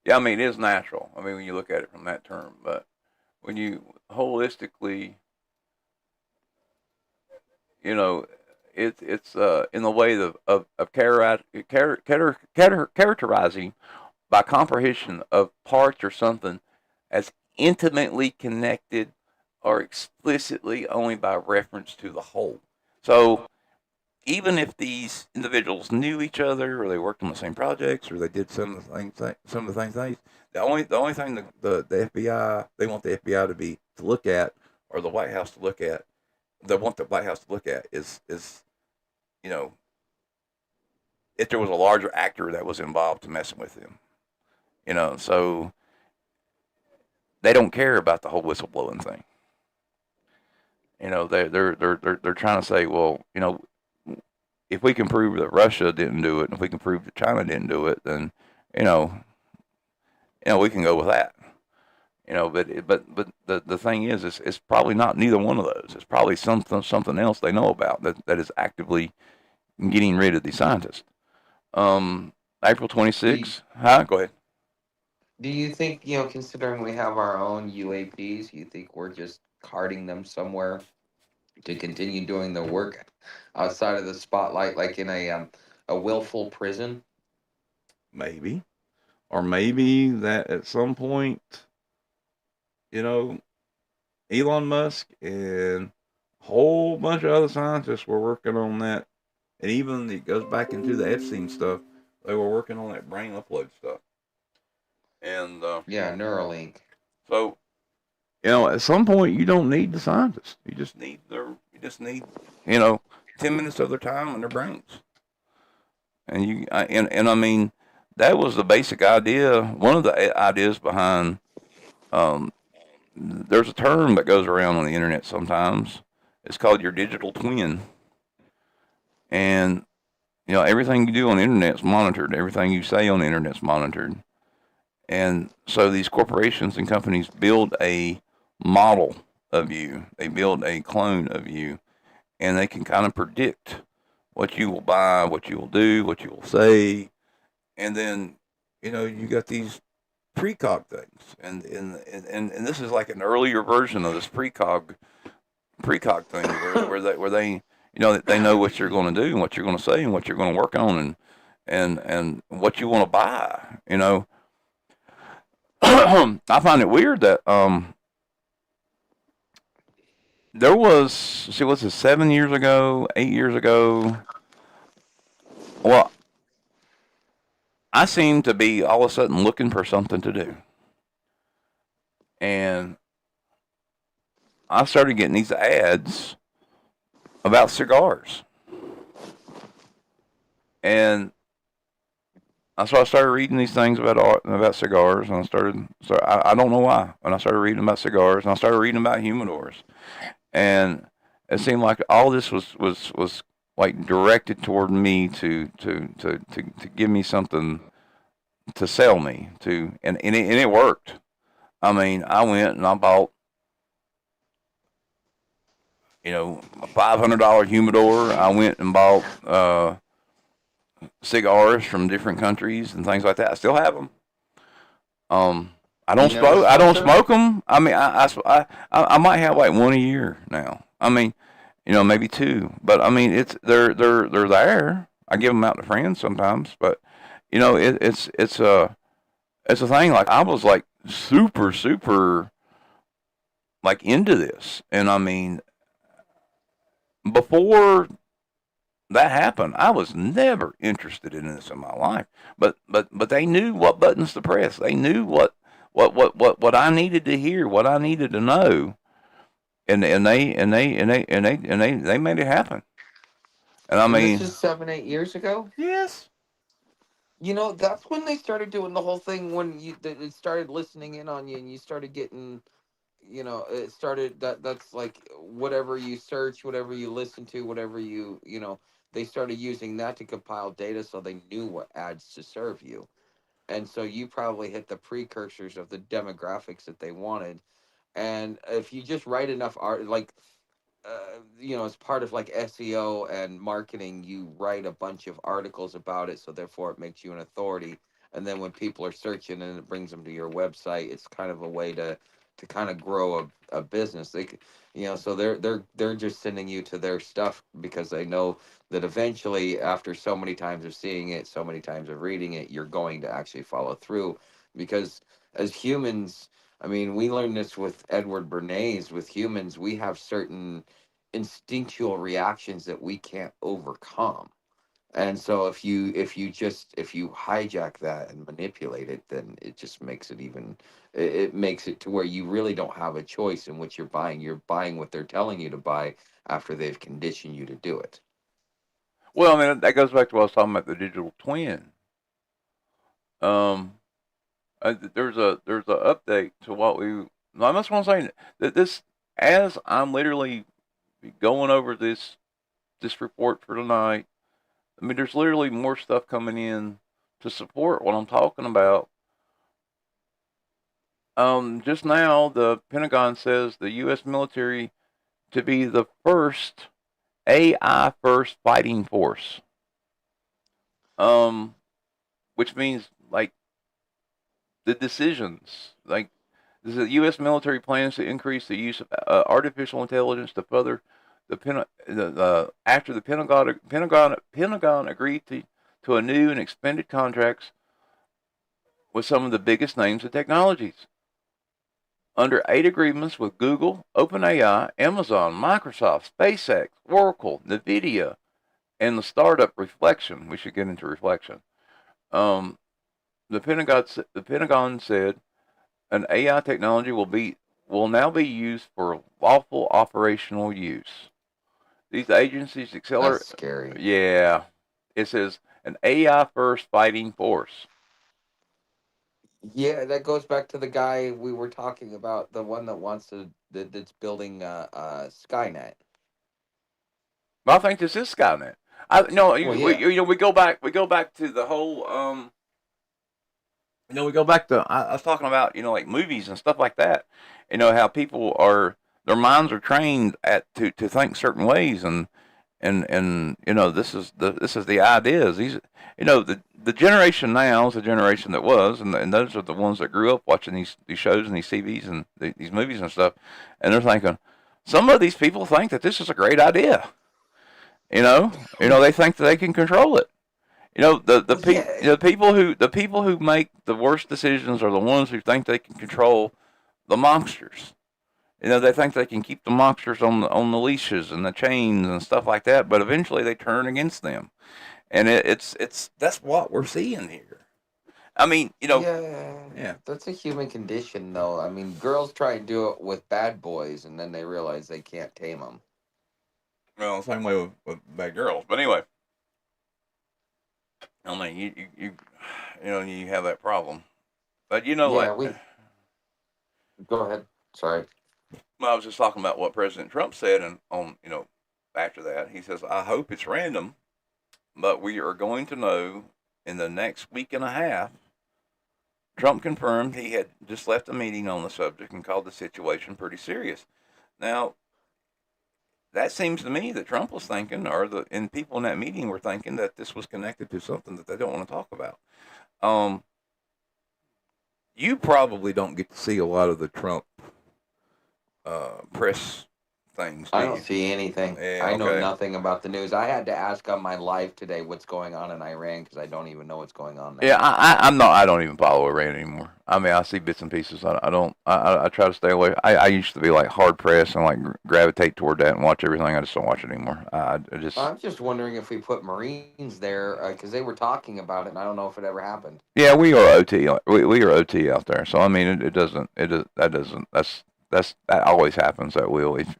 yeah. I mean, it is natural. I mean, when you look at it from that term, but when you holistically, you know, it's in the way of characterizing by comprehension of parts or something as intimately connected or explicitly only by reference to the whole. So even if these individuals knew each other or they worked on the same projects or they did some of the things the only thing the FBI they want the FBI to look at or the White House to look at they want the White House to look at is you know if there was a larger actor that was involved to messing with them, so they don't care about the whole whistleblowing thing. They're trying to say, well, if we can prove that Russia didn't do it, and if we can prove that China didn't do it, then you know, we can go with that. But the thing is, it's probably not neither one of those. It's probably something else they know about that is actively getting rid of these scientists. April Do you, 26th. Huh? Go ahead. do you think, considering we have our own UAPs, you think we're just carting them somewhere to continue doing their work outside of the spotlight, like in a willful prison? Maybe, or maybe that at some point, you know, Elon Musk and a whole bunch of other scientists were working on that. And even it goes back into the Epstein stuff. They were working on that brain upload stuff. And Yeah, Neuralink. so, at some point, you don't need the scientists. You just need 10 minutes of their time and their brains. And I mean, that was the basic idea. One of the ideas behind, um, there's a term that goes around on the internet sometimes. It's called your digital twin. And everything you do on the internet's monitored. Everything you say on the internet's monitored. And so these corporations and companies build a model of you. They build a clone of you, and they can kind of predict what you will buy, what you will do, what you will say, and then you got these precog things, and this is like an earlier version of this precog thing where they they know what you're going to do and what you're going to say and what you're going to work on and what you want to buy. I find it weird that there was what's it 7 years ago, 8 years ago. Well, I seem to be all of a sudden looking for something to do, and I started getting these ads about cigars, and so I started reading these things about cigars, and I don't know why, and I started reading about cigars, and I started reading about humidors, and it seemed like all this was like directed toward me to give me something to sell me to, and it worked. I mean, I went and I bought a $500 humidor. I went and bought cigars from different countries and things like that. I still have them. I You don't never smoke. I smoked don't them? smoke them. I mean, I might have like one a year now. I mean, maybe two. But I mean, they're there. I give them out to friends sometimes. But it's a thing. Like I was like super like into this, and I mean, before that happened, I was never interested in this in my life. But they knew what buttons to press. They knew what I needed to hear, what I needed to know, and they made it happen. And I And this mean, is 7, 8 years ago. yes, That's when they started doing the whole thing when they started listening in on you and you started getting it started that's like whatever you search, whatever you listen to, whatever they started using that to compile data so they knew what ads to serve you. And so you probably hit the precursors of the demographics that they wanted. And if you just write enough art, like as part of like SEO and marketing, you write a bunch of articles about it, so therefore it makes you an authority. And then when people are searching and it brings them to your website, it's kind of a way to kind of grow a business. So they're just sending you to their stuff because they know that eventually, after so many times of seeing it, so many times of reading it, you're going to actually follow through. Because as humans, I mean, we learned this with Edward Bernays. With humans, we have certain instinctual reactions that we can't overcome. And so if you hijack that and manipulate it, then it just makes it makes it to where you really don't have a choice in what you're buying. You're buying what they're telling you to buy after they've conditioned you to do it. Well, I mean, that goes back to what I was talking about, the digital twin. Um, there's a update to what we. No, that's what I'm saying. That this, as I'm literally going over this report for tonight. I mean, there's literally more stuff coming in to support what I'm talking about. Just now, the Pentagon says the U.S. military to be the first AI first fighting force. Um, which means like the decisions, like the U.S. military plans to increase the use of artificial intelligence to further after the Pentagon agreed to a new and expanded contracts with some of the biggest names of technologies. Under 8 agreements with Google, OpenAI, Amazon, Microsoft, SpaceX, Oracle, NVIDIA, and the startup Reflection. We should get into Reflection. Um, the Pentagon said an AI technology will now be used for lawful operational use. These agencies That's accelerate. scary. Yeah, it says an AI first fighting force. Yeah, that goes back to the guy we were talking about, the one that that's building Skynet. I think this is Skynet. I no, Well, yeah. we go back to the whole we go back to I was talking about like movies and stuff like that. How people are their minds are trained to think certain ways and this is the ideas. The generation now is the generation that was, and those are the ones that grew up watching these shows and these TVs and these movies and stuff, and they're thinking some of these people think that this is a great idea. They think that they can control it. Well, yeah. The people who make the worst decisions are the ones who think they can control the monsters. They think they can keep the monsters on the leashes and the chains and stuff like that, but eventually they turn against them, and it's that's what we're seeing here. I mean, Yeah, yeah. that's a human condition, though. I mean, girls try and do it with bad boys, and then they realize they can't tame them. Well, same way with bad girls, but anyway, I mean, you have that problem, but Yeah, like, we go ahead. Sorry. well, I was just talking about what President Trump said, and after that, he says, "I hope it's random, but we are going to know in the next week and a half." Trump confirmed he had just left a meeting on the subject and called the situation pretty serious. Now, that seems to me that Trump was thinking, and people in that meeting were thinking that this was connected to something that they don't want to talk about. Um, you probably don't get to see a lot of the Trump press things, do I don't you? see anything. Yeah, I know okay. nothing about the news. I had to ask on my live today what's going on in Iran because I don't even know what's going on Yeah, there. I'm not. I don't even follow Iran anymore. I mean, I see bits and pieces. I don't. I try to stay away. I used to be like hard pressed and like gravitate toward that and watch everything. I just don't watch it anymore. I just. I'm just wondering if we put Marines there because they were talking about it, and I don't know if it ever happened. Yeah, we are OT. We are OT out there. So I mean, it doesn't. It does. That doesn't. That always happens. That will. If,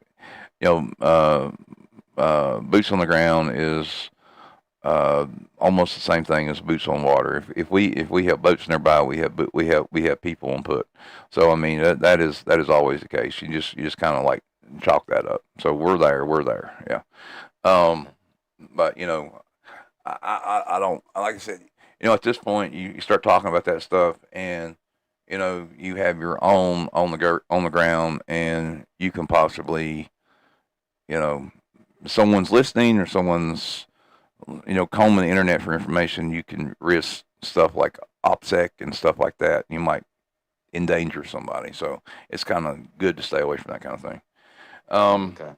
boots on the ground is almost the same thing as boots on water. If we have boats nearby, we have people on foot. So I mean that is always the case. You just kind of like chalk that up. So we're there. Yeah. But I don't, like I said, at this point you start talking about that stuff, and you have your own on the ground, and you can possibly, someone's listening or someone's combing the internet for information. You can risk stuff like OPSEC and stuff like that. You might endanger somebody, so it's kind of good to stay away from that kind of thing. Okay.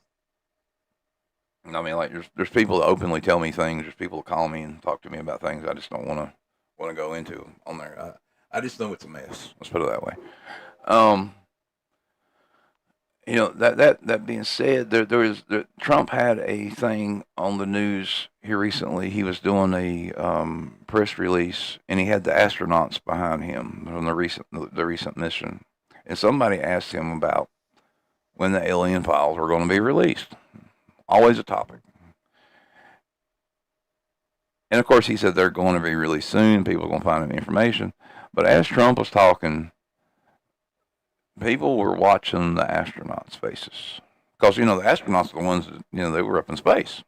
I mean, like there's people that openly tell me things. There's people that call me and talk to me about things I just don't want to go into on there. I just know it's a mess. Let's put it that way. That being said, Trump had a thing on the news here recently. He was doing a press release, and he had the astronauts behind him from the recent mission. And somebody asked him about when the alien files were going to be released. Always a topic. And of course, he said they're going to be released soon. People are going to find the information. But as Trump was talking, people were watching the astronauts' faces. Because, the astronauts are the ones that, they were up in space.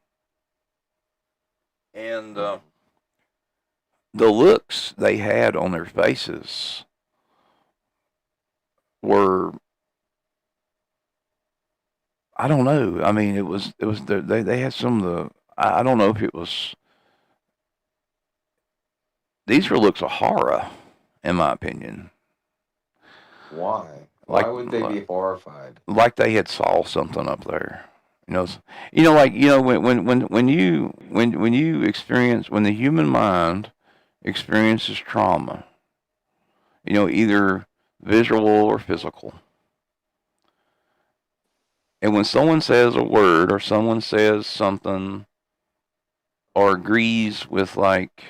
And the looks they had on their faces were, I don't know. I mean, they had some of the, I don't know if it was, these were looks of horror, in my opinion. Why? Why would they be horrified? Like they had saw something up there. When you experience, when the human mind experiences trauma, either visual or physical. And when someone says a word or someone says something or agrees with like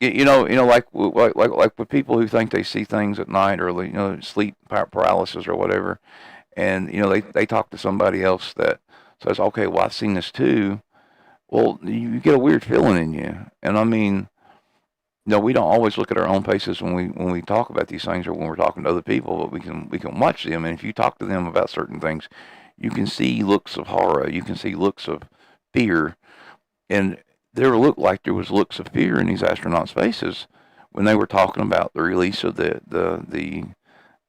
like with people who think they see things at night or sleep paralysis or whatever, and they talk to somebody else that says, okay, well I've seen this too. Well, you get a weird feeling in you, and I mean, we don't always look at our own faces when we talk about these things or when we're talking to other people, but we can watch them, and if you talk to them about certain things, you can see looks of horror, you can see looks of fear, and there looked like there was looks of fear in these astronauts' faces when they were talking about the release of the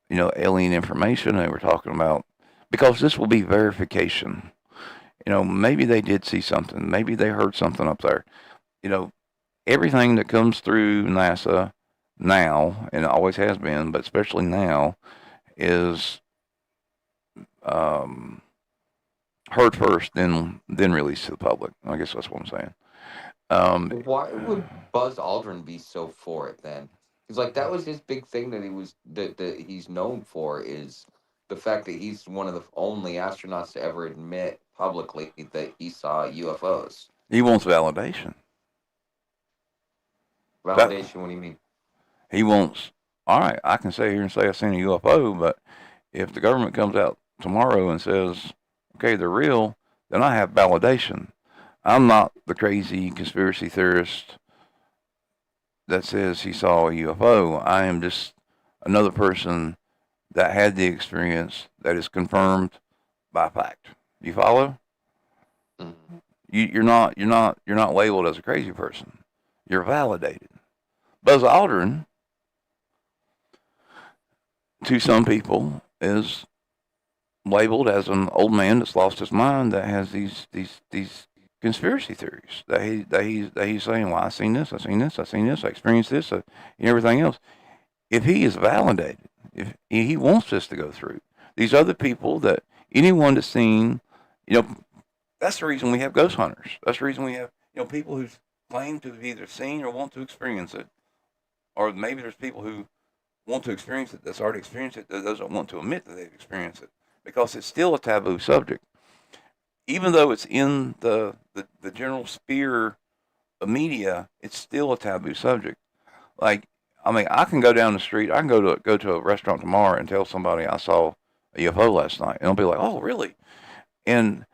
alien information. They were talking about, because this will be verification. Maybe they did see something. Maybe they heard something up there. Everything that comes through NASA now, and it always has been, but especially now, is heard first, then released to the public. I guess that's what I'm saying. Why would Buzz Aldrin be so for it then? Because like that was his big thing that he's known for, is the fact that he's one of the only astronauts to ever admit publicly that he saw UFOs. He wants validation. Validation? What do you mean? He wants, all right, I can sit here and say I've seen a UFO, but if the government comes out tomorrow and says, okay, they're real, then I have validation. I'm not the crazy conspiracy theorist that says he saw a UFO. I am just another person that had the experience that is confirmed by fact. You follow? Mm-hmm. You're not labeled as a crazy person. You're validated. Buzz Aldrin, to some people, is labeled as an old man that's lost his mind that has these conspiracy theories that he's saying, well, I seen this, I experienced this, and everything else. If he is validated, if he wants this to go through, these other people, that anyone that's seen, that's the reason we have ghost hunters. That's the reason we have people who claim to have either seen or want to experience it, or maybe there's people who want to experience it that's already experienced it that doesn't want to admit that they've experienced it, because it's still a taboo subject. Even though it's in the general sphere of media, it's still a taboo subject. Like, I mean, I can go down the street, I can go to a restaurant tomorrow and tell somebody I saw a UFO last night, and they'll be like, "Oh, really?" And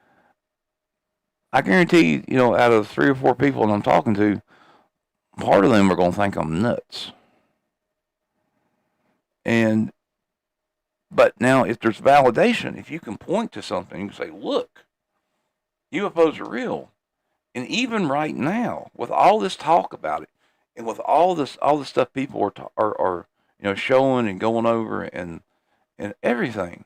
I guarantee out of 3 or 4 people that I'm talking to, part of them are going to think I'm nuts. And but now, if there's validation, if you can point to something, you can say, "Look, UFOs are real." And even right now, with all this talk about it, and with all this stuff people are showing and going over and everything,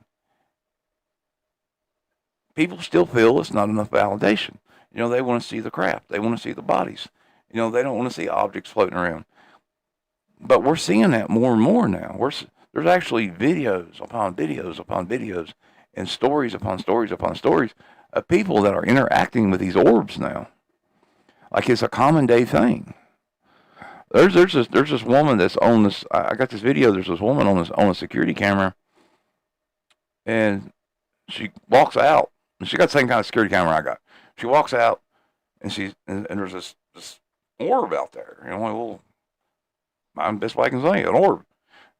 people still feel it's not enough validation. They want to see the craft, they want to see the bodies. They don't want to see objects floating around. But we're seeing that more and more now. There's actually videos upon videos upon videos, and stories upon stories upon stories of people that are interacting with these orbs now, like it's a common day thing. There's this woman that's on this. I got this video. There's this woman on a security camera, and she walks out. And she got the same kind of security camera I got. She walks out, and and there's this orb out there. Well, I'm best way I can say an orb.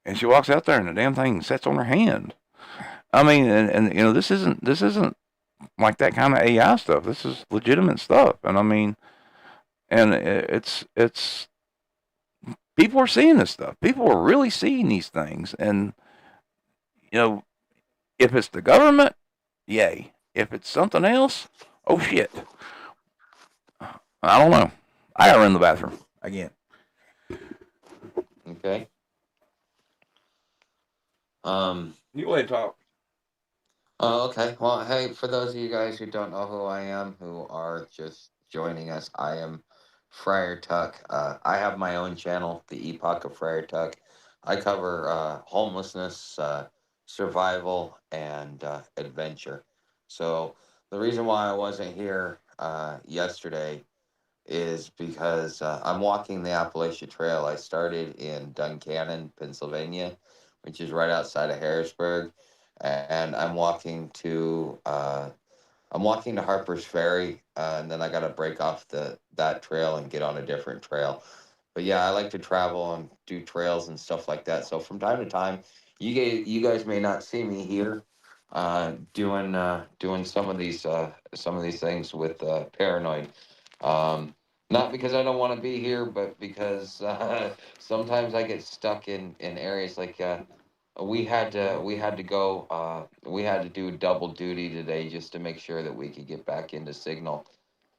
And she walks out there, and the damn thing sets on her hand. I mean, and this isn't like that kind of AI stuff. This is legitimate stuff, and I mean, and it's people are seeing this stuff. People are really seeing these things, and you know, if it's the government, yay. If it's something else, oh shit. I don't know. I gotta run the bathroom again. Okay. You go ahead, talk. Okay. Well, hey, for those of you guys who don't know who I am, who are just joining us, I am Friar Tuck. I have my own channel, the Epoch of Friar Tuck. I cover homelessness, survival, and adventure. So the reason why I wasn't here yesterday is because I'm walking the Appalachia Trail. I started in Duncannon, Pennsylvania, which is right outside of Harrisburg, and I'm walking to Harper's Ferry, and then I got to break off that trail and get on a different trail. But yeah, I like to travel and do trails and stuff like that. So from time to time, you guys may not see me here doing some of these things with Paranoid. Um, Not because I don't want to be here, but because sometimes I get stuck in areas like we had to do double duty today just to make sure that we could get back into signal.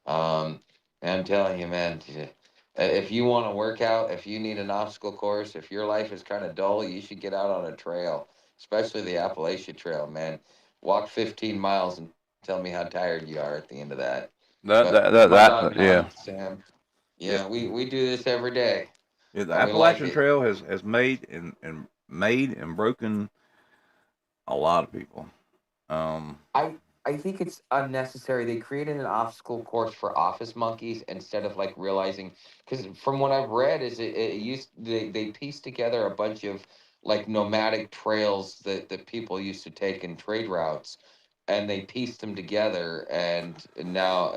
Um, and I'm telling you, man, if you want to work out, if you need an obstacle course, if your life is kind of dull, you should get out on a trail, especially the Appalachia Trail, man. Walk 15 miles and tell me how tired you are at the end of that. But my dog Yeah. John, Sam, Yeah. yeah, we do this every day, Yeah, the and we like Appalachian it. Trail has made and broken a lot of people. Um, I I think it's unnecessary. They created an obstacle course for office monkeys instead of like realizing, because from what I've read is it used they pieced together a bunch of like nomadic trails that people used to take in trade routes, and they pieced them together, and now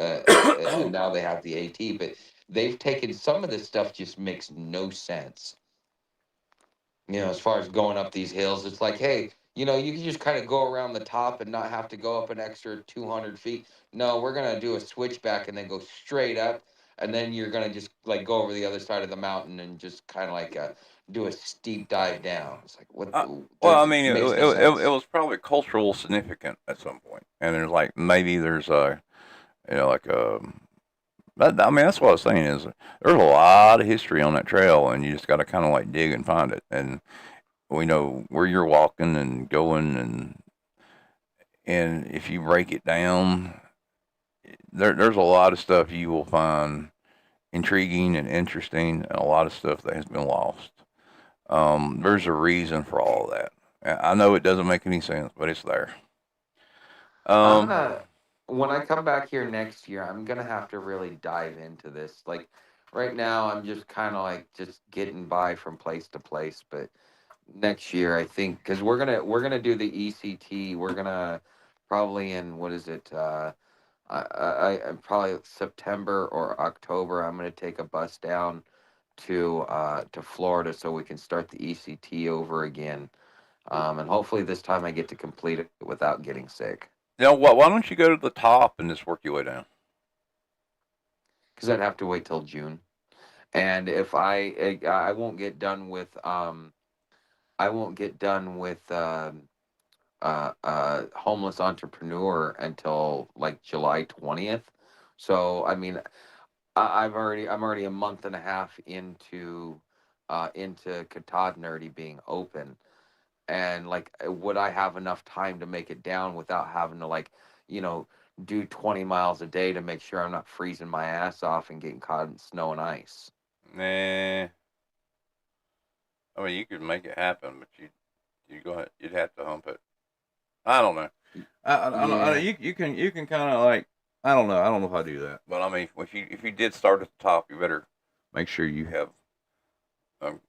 they have the AT, but they've taken some of this stuff just makes no sense. As far as going up these hills, it's like, hey, you can just kind of go around the top and not have to go up an extra 200 feet. No, we're going to do a switchback and then go straight up. And then you're going to just like go over the other side of the mountain and just kind of like do a steep dive down. It's like, what? uh, well, I There's mean, makes no it sense. was probably cultural significant at some point, and there's like maybe there's like I mean, that's what I was saying is there's a lot of history on that trail, and you just got to kind of like dig and find it, and we know where you're walking and going, and if you break it down, there's a lot of stuff you will find intriguing and interesting, and a lot of stuff that has been lost. There's a reason for all of that. I know it doesn't make any sense, but it's there. I'm Um, gonna When I come back here next year, I'm gonna have to really dive into this. Like right now, I'm just kind of like just getting by from place to place, but next year I think because we're gonna do the ECT. We're gonna probably in what is it? I probably September or October. I'm gonna take a bus down to Florida so we can start the ECT over again. And hopefully this time I get to complete it without getting sick. why don't you go to the top and just work your way down? because I'd have to wait till June. And if I won't get done with I won't get done with homeless entrepreneur until like July 20th. So I mean, I'm already a month and a half into Katad Nerdy being open, and like, would I have enough time to make it down without having to, like, you know, do 20 miles a day to make sure I'm not freezing my ass off and getting caught in snow and ice? Nah. I mean, you could make it happen, but you go ahead, you'd have to hump it. I don't know. Yeah. You can kind of like, I don't know. I don't know if I do that. But I mean, if you did start at the top, you better make sure you have um,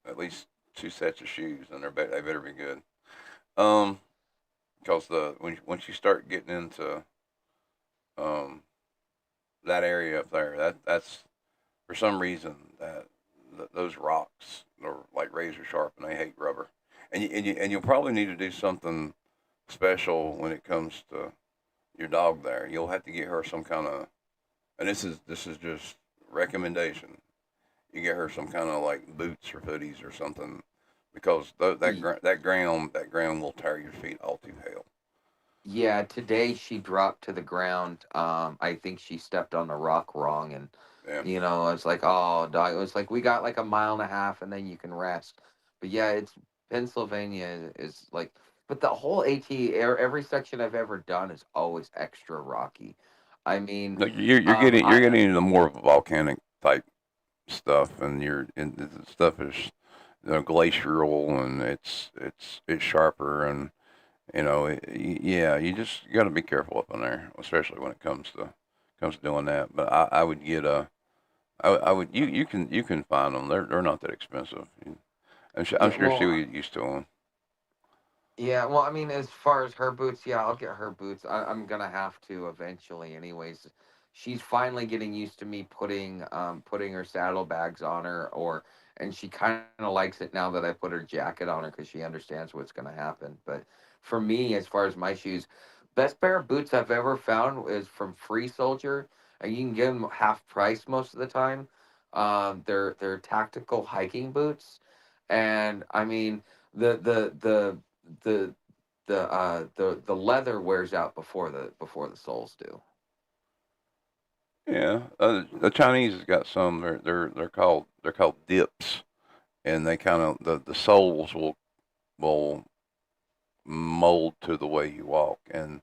at least two sets of shoes, and they better be good. Um, because once you start getting into um that area up there, that's for some reason those rocks are like razor sharp, and they hate rubber. And you'll probably need to do something special when it comes to your dog there. You'll have to get her some kind of, and this is just recommendation. You get her some kind of like boots or hoodies or something, because that ground will tear your feet all to hell. Yeah, today she dropped to the ground. I think she stepped on the rock wrong, and Yeah. it's like, oh, dog. It was like, we got like a mile and a half, and then you can rest. But yeah, it's Pennsylvania is like, but the whole every section I've ever done is always extra rocky. I mean, No, you're I getting into more volcanic type stuff, and the stuff is, glacial, and it's sharper, and yeah, you got to be careful up in there, especially when it comes to doing that. But I would get a I would you can find them. They're not that expensive. I'm yeah, sure she well, would get used to them. yeah, well, I mean, as far as her boots, yeah, I'll get her boots. I'm gonna have to eventually, anyways. She's finally getting used to me putting her saddlebags on her, and she kind of likes it now that I put her jacket on her because she understands what's gonna happen. But for me, as far as my shoes, best pair of boots I've ever found is from Free Soldier, and you can get them half price most of the time. They're tactical hiking boots, and I mean the the leather wears out before the soles do. Yeah, the Chinese has got some. They're called dips, and they kind of the soles will mold to the way you walk, and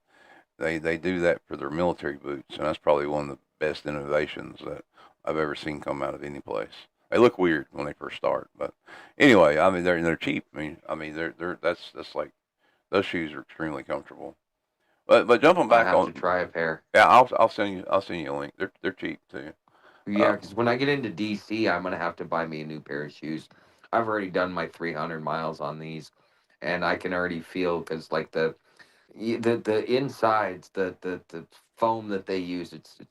they do that for their military boots, and that's probably one of the best innovations that I've ever seen come out of any place. They look weird when they first start, but anyway, I mean they're cheap. I mean they're that's like those shoes are extremely comfortable. But jumping I back have to on, try a pair. yeah, I'll send you a link. They're cheap too. Yeah, because when I get into DC, I'm gonna have to buy me a new pair of shoes. I've already done my 300 miles on these, and I can already feel, because like the insides, the foam that they use, it's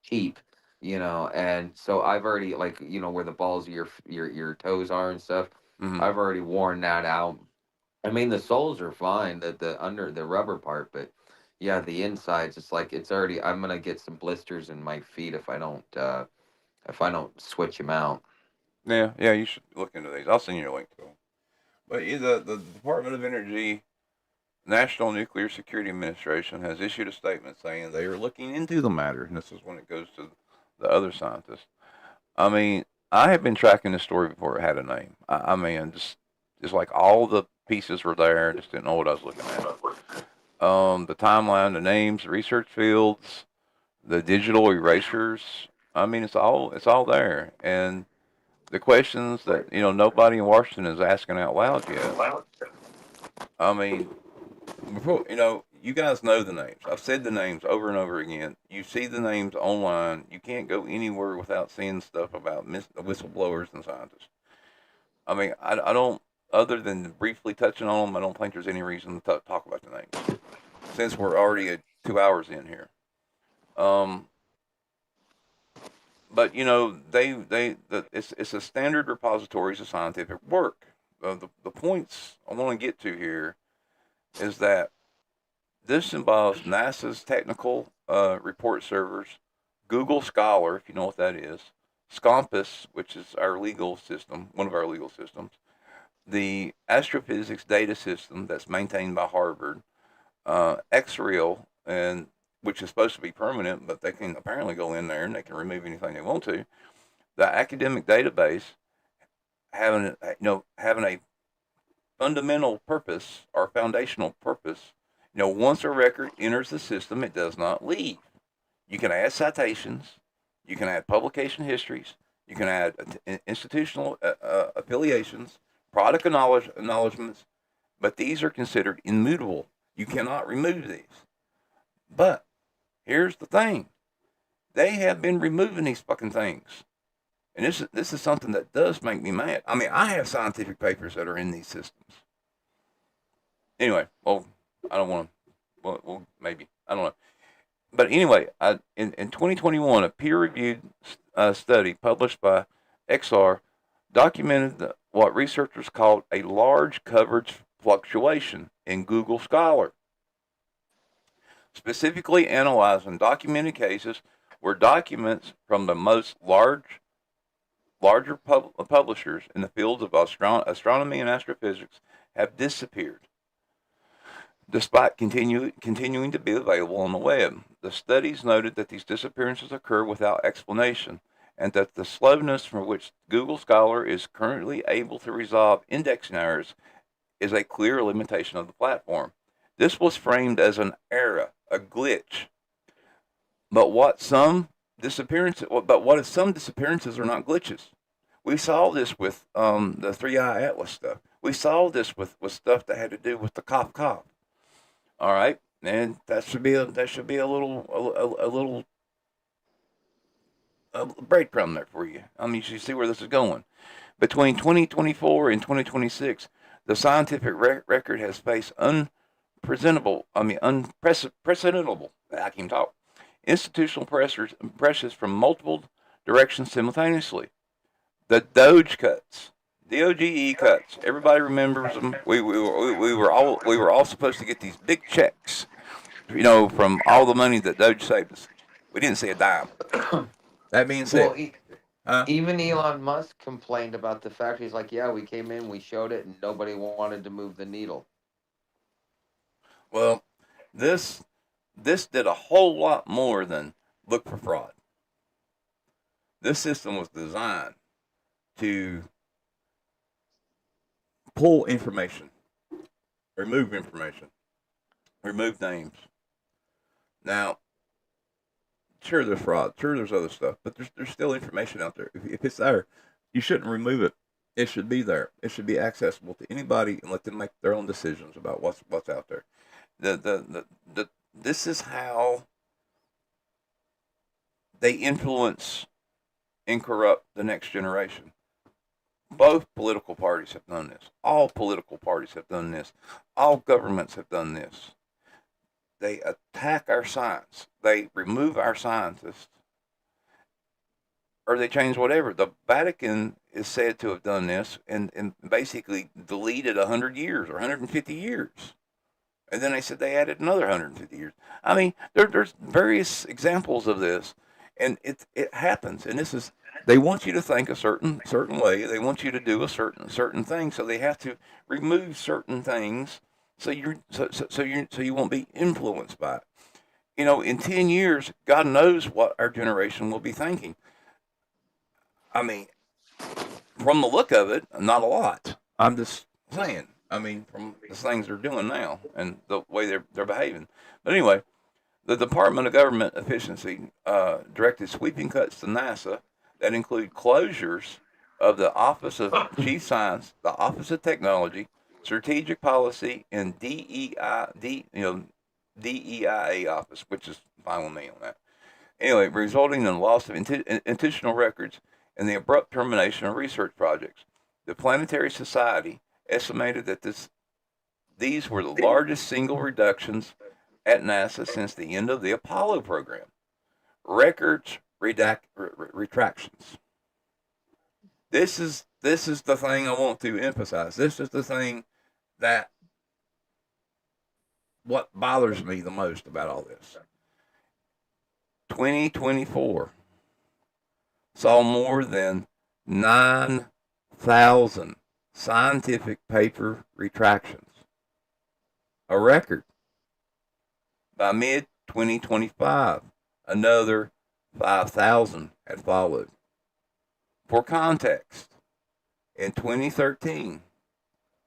cheap, and so I've already, like, where the balls of your toes are and stuff. Mm-hmm. I've already worn that out. I mean, the soles are fine, the under the rubber part, but yeah, the insides, it's like it's already. I'm gonna get some blisters in my feet if I don't switch them out. Yeah, you should look into these. I'll send you a link to them. But yeah, the Department of Energy, National Nuclear Security Administration, has issued a statement saying they are looking into the matter, and this is when it goes to the other scientists. I mean, I have been tracking this story before it had a name. I mean, just like all the pieces were there, just didn't know what I was looking at. The timeline, the names, the research fields, the digital erasures. I mean, it's all there, and the questions that nobody in Washington is asking out loud yet. I mean, before you guys know the names. I've said the names over and over again. You see the names online. You can't go anywhere without seeing stuff about whistleblowers and scientists. I mean, I don't. Other than briefly touching on them, I don't think there's any reason to talk about the names since we're already at 2 hours in here. Um, but it's a standard repositories of scientific work. The points I want to get to here is that this involves NASA's technical report servers, Google Scholar, if you know what that is, Scompus, which is our legal system, one of our legal systems, the astrophysics data system that's maintained by Harvard, XREAL, and which is supposed to be permanent, but they can apparently go in there and they can remove anything they want to. The academic database having a fundamental purpose or foundational purpose. Once a record enters the system, it does not leave. You can add citations, you can add publication histories, you can add institutional affiliations, product acknowledgments, but these are considered immutable. You cannot remove these. But here's the thing: they have been removing these fucking things, and this is something that does make me mad. I mean, I have scientific papers that are in these systems. Anyway, well, I don't want to. Well, maybe I don't know. But anyway, in 2021, a peer-reviewed study published by XR documented what researchers called a large coverage fluctuation in Google Scholar, specifically analyzing documented cases where documents from the larger publishers in the fields of astronomy and astrophysics have disappeared, despite continuing to be available on the web. The studies noted that these disappearances occur without explanation, and that the slowness for which Google Scholar is currently able to resolve indexing errors is a clear limitation of the platform. This was framed as an error, a glitch. But what if some disappearances are not glitches? We saw this with the 3i Atlas stuff. We saw this with stuff that had to do with the cough. All right, and that should be a little breadcrumb there for you. I mean, you see where this is going. Between 2024 and 2026, the scientific record has faced unprecedentable. I can talk. Institutional pressures from multiple directions simultaneously. The Doge cuts, DOGE cuts. Everybody remembers them. We were all supposed to get these big checks, from all the money that Doge saved us. We didn't see a dime. That being said, even Elon Musk complained about the fact. He's like, "Yeah, we came in, we showed it, and nobody wanted to move the needle." Well, this did a whole lot more than look for fraud. This system was designed to pull information, remove names. Now, sure, there's fraud, sure, there's other stuff, but there's still information out there. If it's there, you shouldn't remove it. It should be there. It should be accessible to anybody and let them make their own decisions about what's out there. This is how they influence and corrupt the next generation. Both political parties have done this. All political parties have done this. All governments have done this. They attack our science. They remove our scientists. Or they change whatever. The Vatican is said to have done this and basically deleted 100 years or 150 years. And then they said they added another 150 years. I mean, there's various examples of this. And it happens. And this is, they want you to think a certain way. They want you to do a certain thing. So they have to remove certain things so you won't be influenced by it. In 10 years, God knows what our generation will be thinking. I mean, from the look of it, not a lot. I'm just saying. I mean, from the things they're doing now and the way they're behaving. But anyway, the Department of Government Efficiency directed sweeping cuts to NASA that include closures of the Office of Chief Science, the Office of Technology, Strategic Policy, and DEIA office, which is fine with me on that. Anyway, resulting in the loss of intentional records and the abrupt termination of research projects. The Planetary Society estimated that these were the largest single reductions at NASA since the end of the Apollo program. Records retractions. This is the thing I want to emphasize. This is the thing that what bothers me the most about all this. 2024 saw more than 9,000 scientific paper retractions, a record. By mid 2025, another 5,000 had followed. For context, in 2013,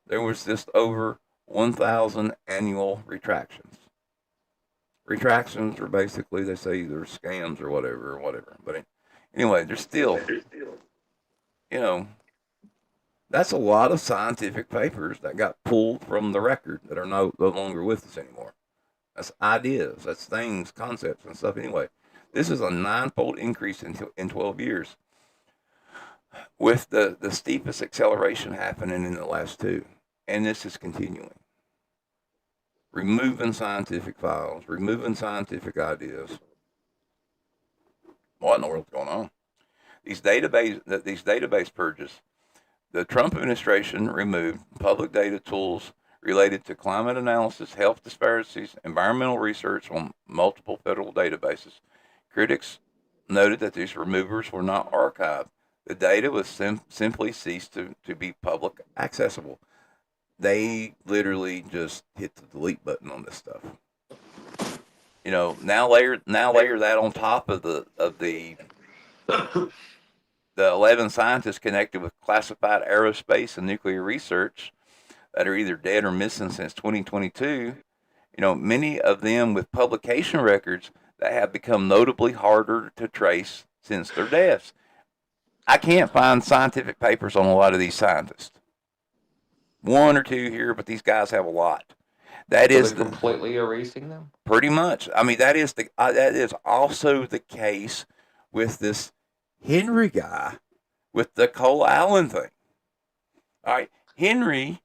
there was just over 1,000 annual retractions. Retractions are basically, they say they're scams or whatever. But anyway, there's still, you know, that's a lot of scientific papers that got pulled from the record that are no longer with us anymore. That's ideas, that's things, concepts, and stuff. Anyway, this is a ninefold increase in 12 years, with the steepest acceleration happening in the last two. And this is continuing. Removing scientific files, removing scientific ideas. What in the world's going on? These database purges. The Trump administration removed public data tools related to climate analysis, health disparities, environmental research on multiple federal databases. Critics noted that these removers were not archived. The data was simply ceased to be public accessible. They literally just hit the delete button on this stuff. Now layer that on top of the 11 scientists connected with classified aerospace and nuclear research that are either dead or missing since 2022. Many of them with publication records that have become notably harder to trace since their deaths. I can't find scientific papers on a lot of these scientists. One or two here, but these guys have a lot. That So is they're completely erasing them? pretty much. I mean, that is also the case with this Henry guy with the coleallen thing. All right, Henry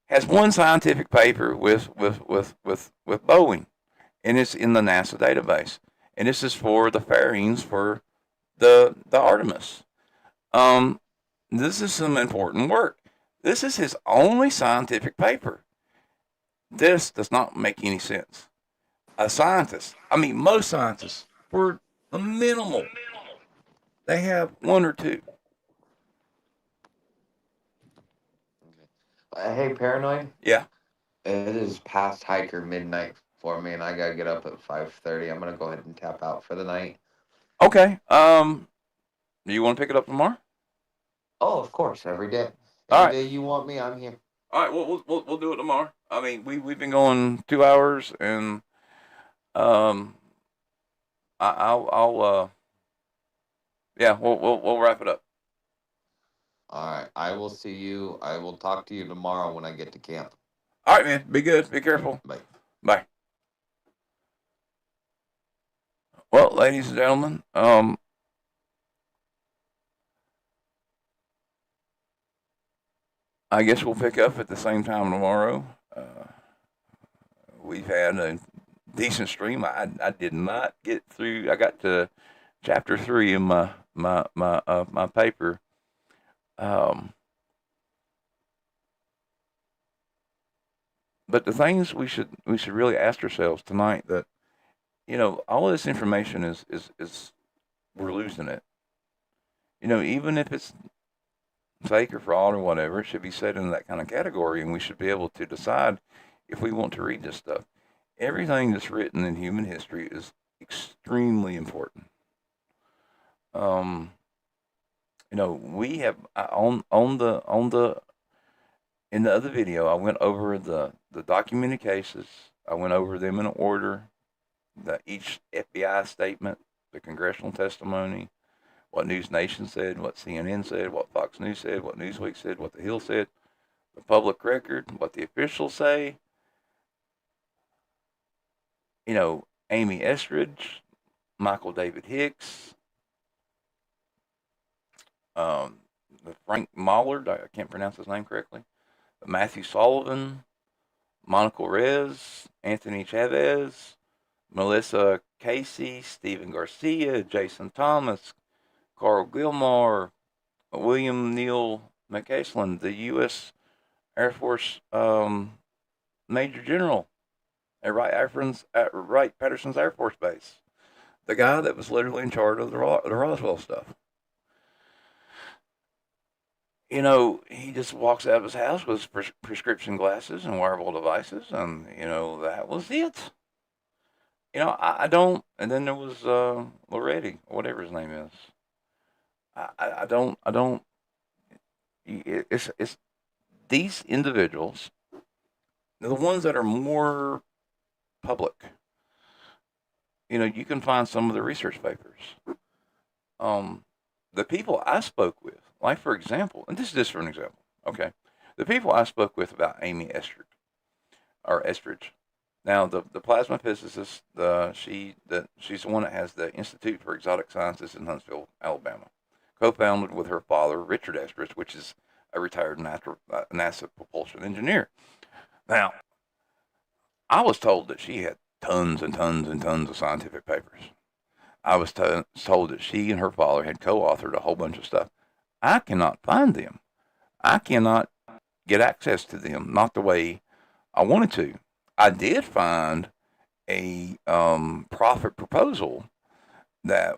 has one scientific paper with Boeing, and it's in the NASA database, and this is for the fairings for the Artemis. This is some important work. This is his only scientific paper. This does not make any sense. A scientist, most scientists, for the minimal, they have one or two. Hey, Paranoid? Yeah. It is past hiker midnight for me, and I gotta get up at 5:30. I'm gonna go ahead and tap out for the night. Okay. Do you want to pick it up tomorrow? Oh, of course, every day. All Any right. day you want me, I'm here. All right. We'll do it tomorrow. We've been going 2 hours, and um, I'll yeah, we'll wrap it up. All right, I will see you. I will talk to you tomorrow when I get to camp. All right, man. Be good. Be careful. Bye. Bye. Well, ladies and gentlemen, I guess we'll pick up at the same time tomorrow. We've had a decent stream. I did not get through. I got to chapter 3 in my paper. But the things we should really ask ourselves tonight, that all of this information is we're losing it. Even if it's fake or fraud or whatever, it should be set in that kind of category, and we should be able to decide if we want to read this stuff. Everything that's written in human history is extremely important. We have on the in the other video, I went over the documented cases. I went over them in order. Each FBI statement, the congressional testimony, what News Nation said, what CNN said, what Fox News said, what Newsweek said, what The Hill said, the public record, what the officials say. Amy Estridge, Michael David Hicks, the Frank Mollard, I can't pronounce his name correctly, Matthew Sullivan, Monica Rez, Anthony Chavez, Melissa Casey, Stephen Garcia, Jason Thomas, Carl Gilmore, William Neal McCaslin, the U.S. Air Force Major General at Wright-Patterson's Air Force Base, the guy that was literally in charge of the Roswell stuff. You know, he just walks out of his house with prescription glasses and wearable devices, and you know that was it. You know, I don't. And then there was Loretti, whatever his name is. I don't. It's these individuals, the ones that are more public. You know, you can find some of the research papers. Um, the people I spoke with, like for example, and this is just for an example, okay? The people I spoke with about Amy Estridge. Now, the plasma physicist, she's the one that has the Institute for Exotic Sciences in Huntsville, Alabama, co-founded with her father, Richard Estridge, which is a retired NASA propulsion engineer. Now, I was told that she had tons and tons and tons of scientific papers. I was told that she and her father had co-authored a whole bunch of stuff. I cannot find them. I cannot get access to them, not the way I wanted to. I did find a profit proposal that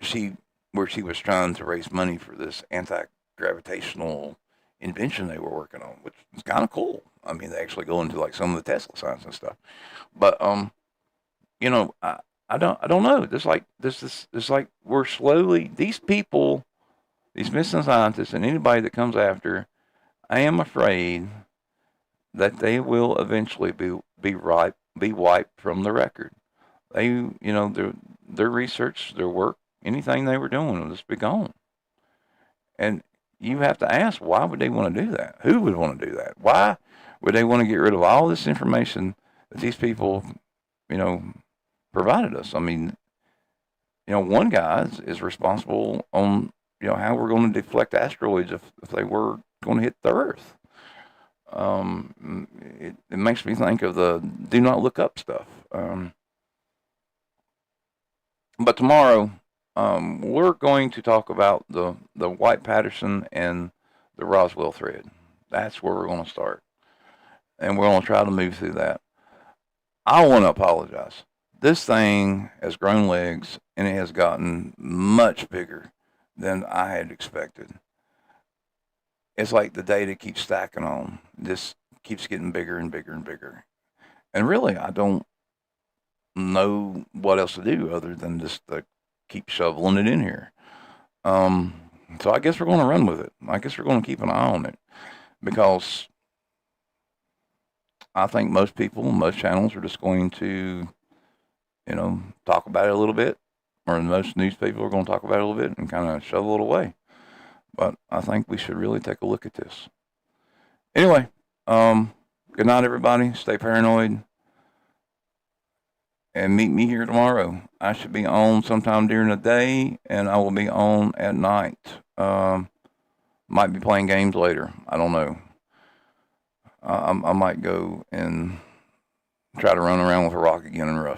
she where she was trying to raise money for this anti-gravitational invention they were working on, which is kind of cool. I mean, they actually go into like some of the Tesla science and stuff. But you know, I don't know. There's like there's like we're slowly these people, these missing scientists, and anybody that comes after. I am afraid that they will eventually be wiped from the record. They, you know, their research, their work, anything they were doing will just be gone. And you have to ask, why would they want to do that? Who would want to do that? Why would they want to get rid of all this information that these people, you know, provided us? I mean, you know, one guy is responsible on, you know, how we're going to deflect asteroids if they were going to hit the Earth. It makes me think of the do not look up stuff. But tomorrow, we're going to talk about the White Patterson and the Roswell thread. That's where we're going to start. And we're going to try to move through that. I want to apologize. This thing has grown legs and it has gotten much bigger than I had expected. It's like the data keeps stacking on. This keeps getting bigger and bigger and bigger. And really, I don't know what else to do other than just to keep shoveling it in here. So I guess we're going to run with it. I guess we're going to keep an eye on it because I think most people, most channels are just going to, you know, talk about it a little bit, or most news people are going to talk about it a little bit and kind of shovel it away. But I think we should really take a look at this. Anyway, good night, everybody. Stay paranoid. And meet me here tomorrow. I should be on sometime during the day, and I will be on at night. Might be playing games later. I don't know. I might go and try to run around with a rock again and rush.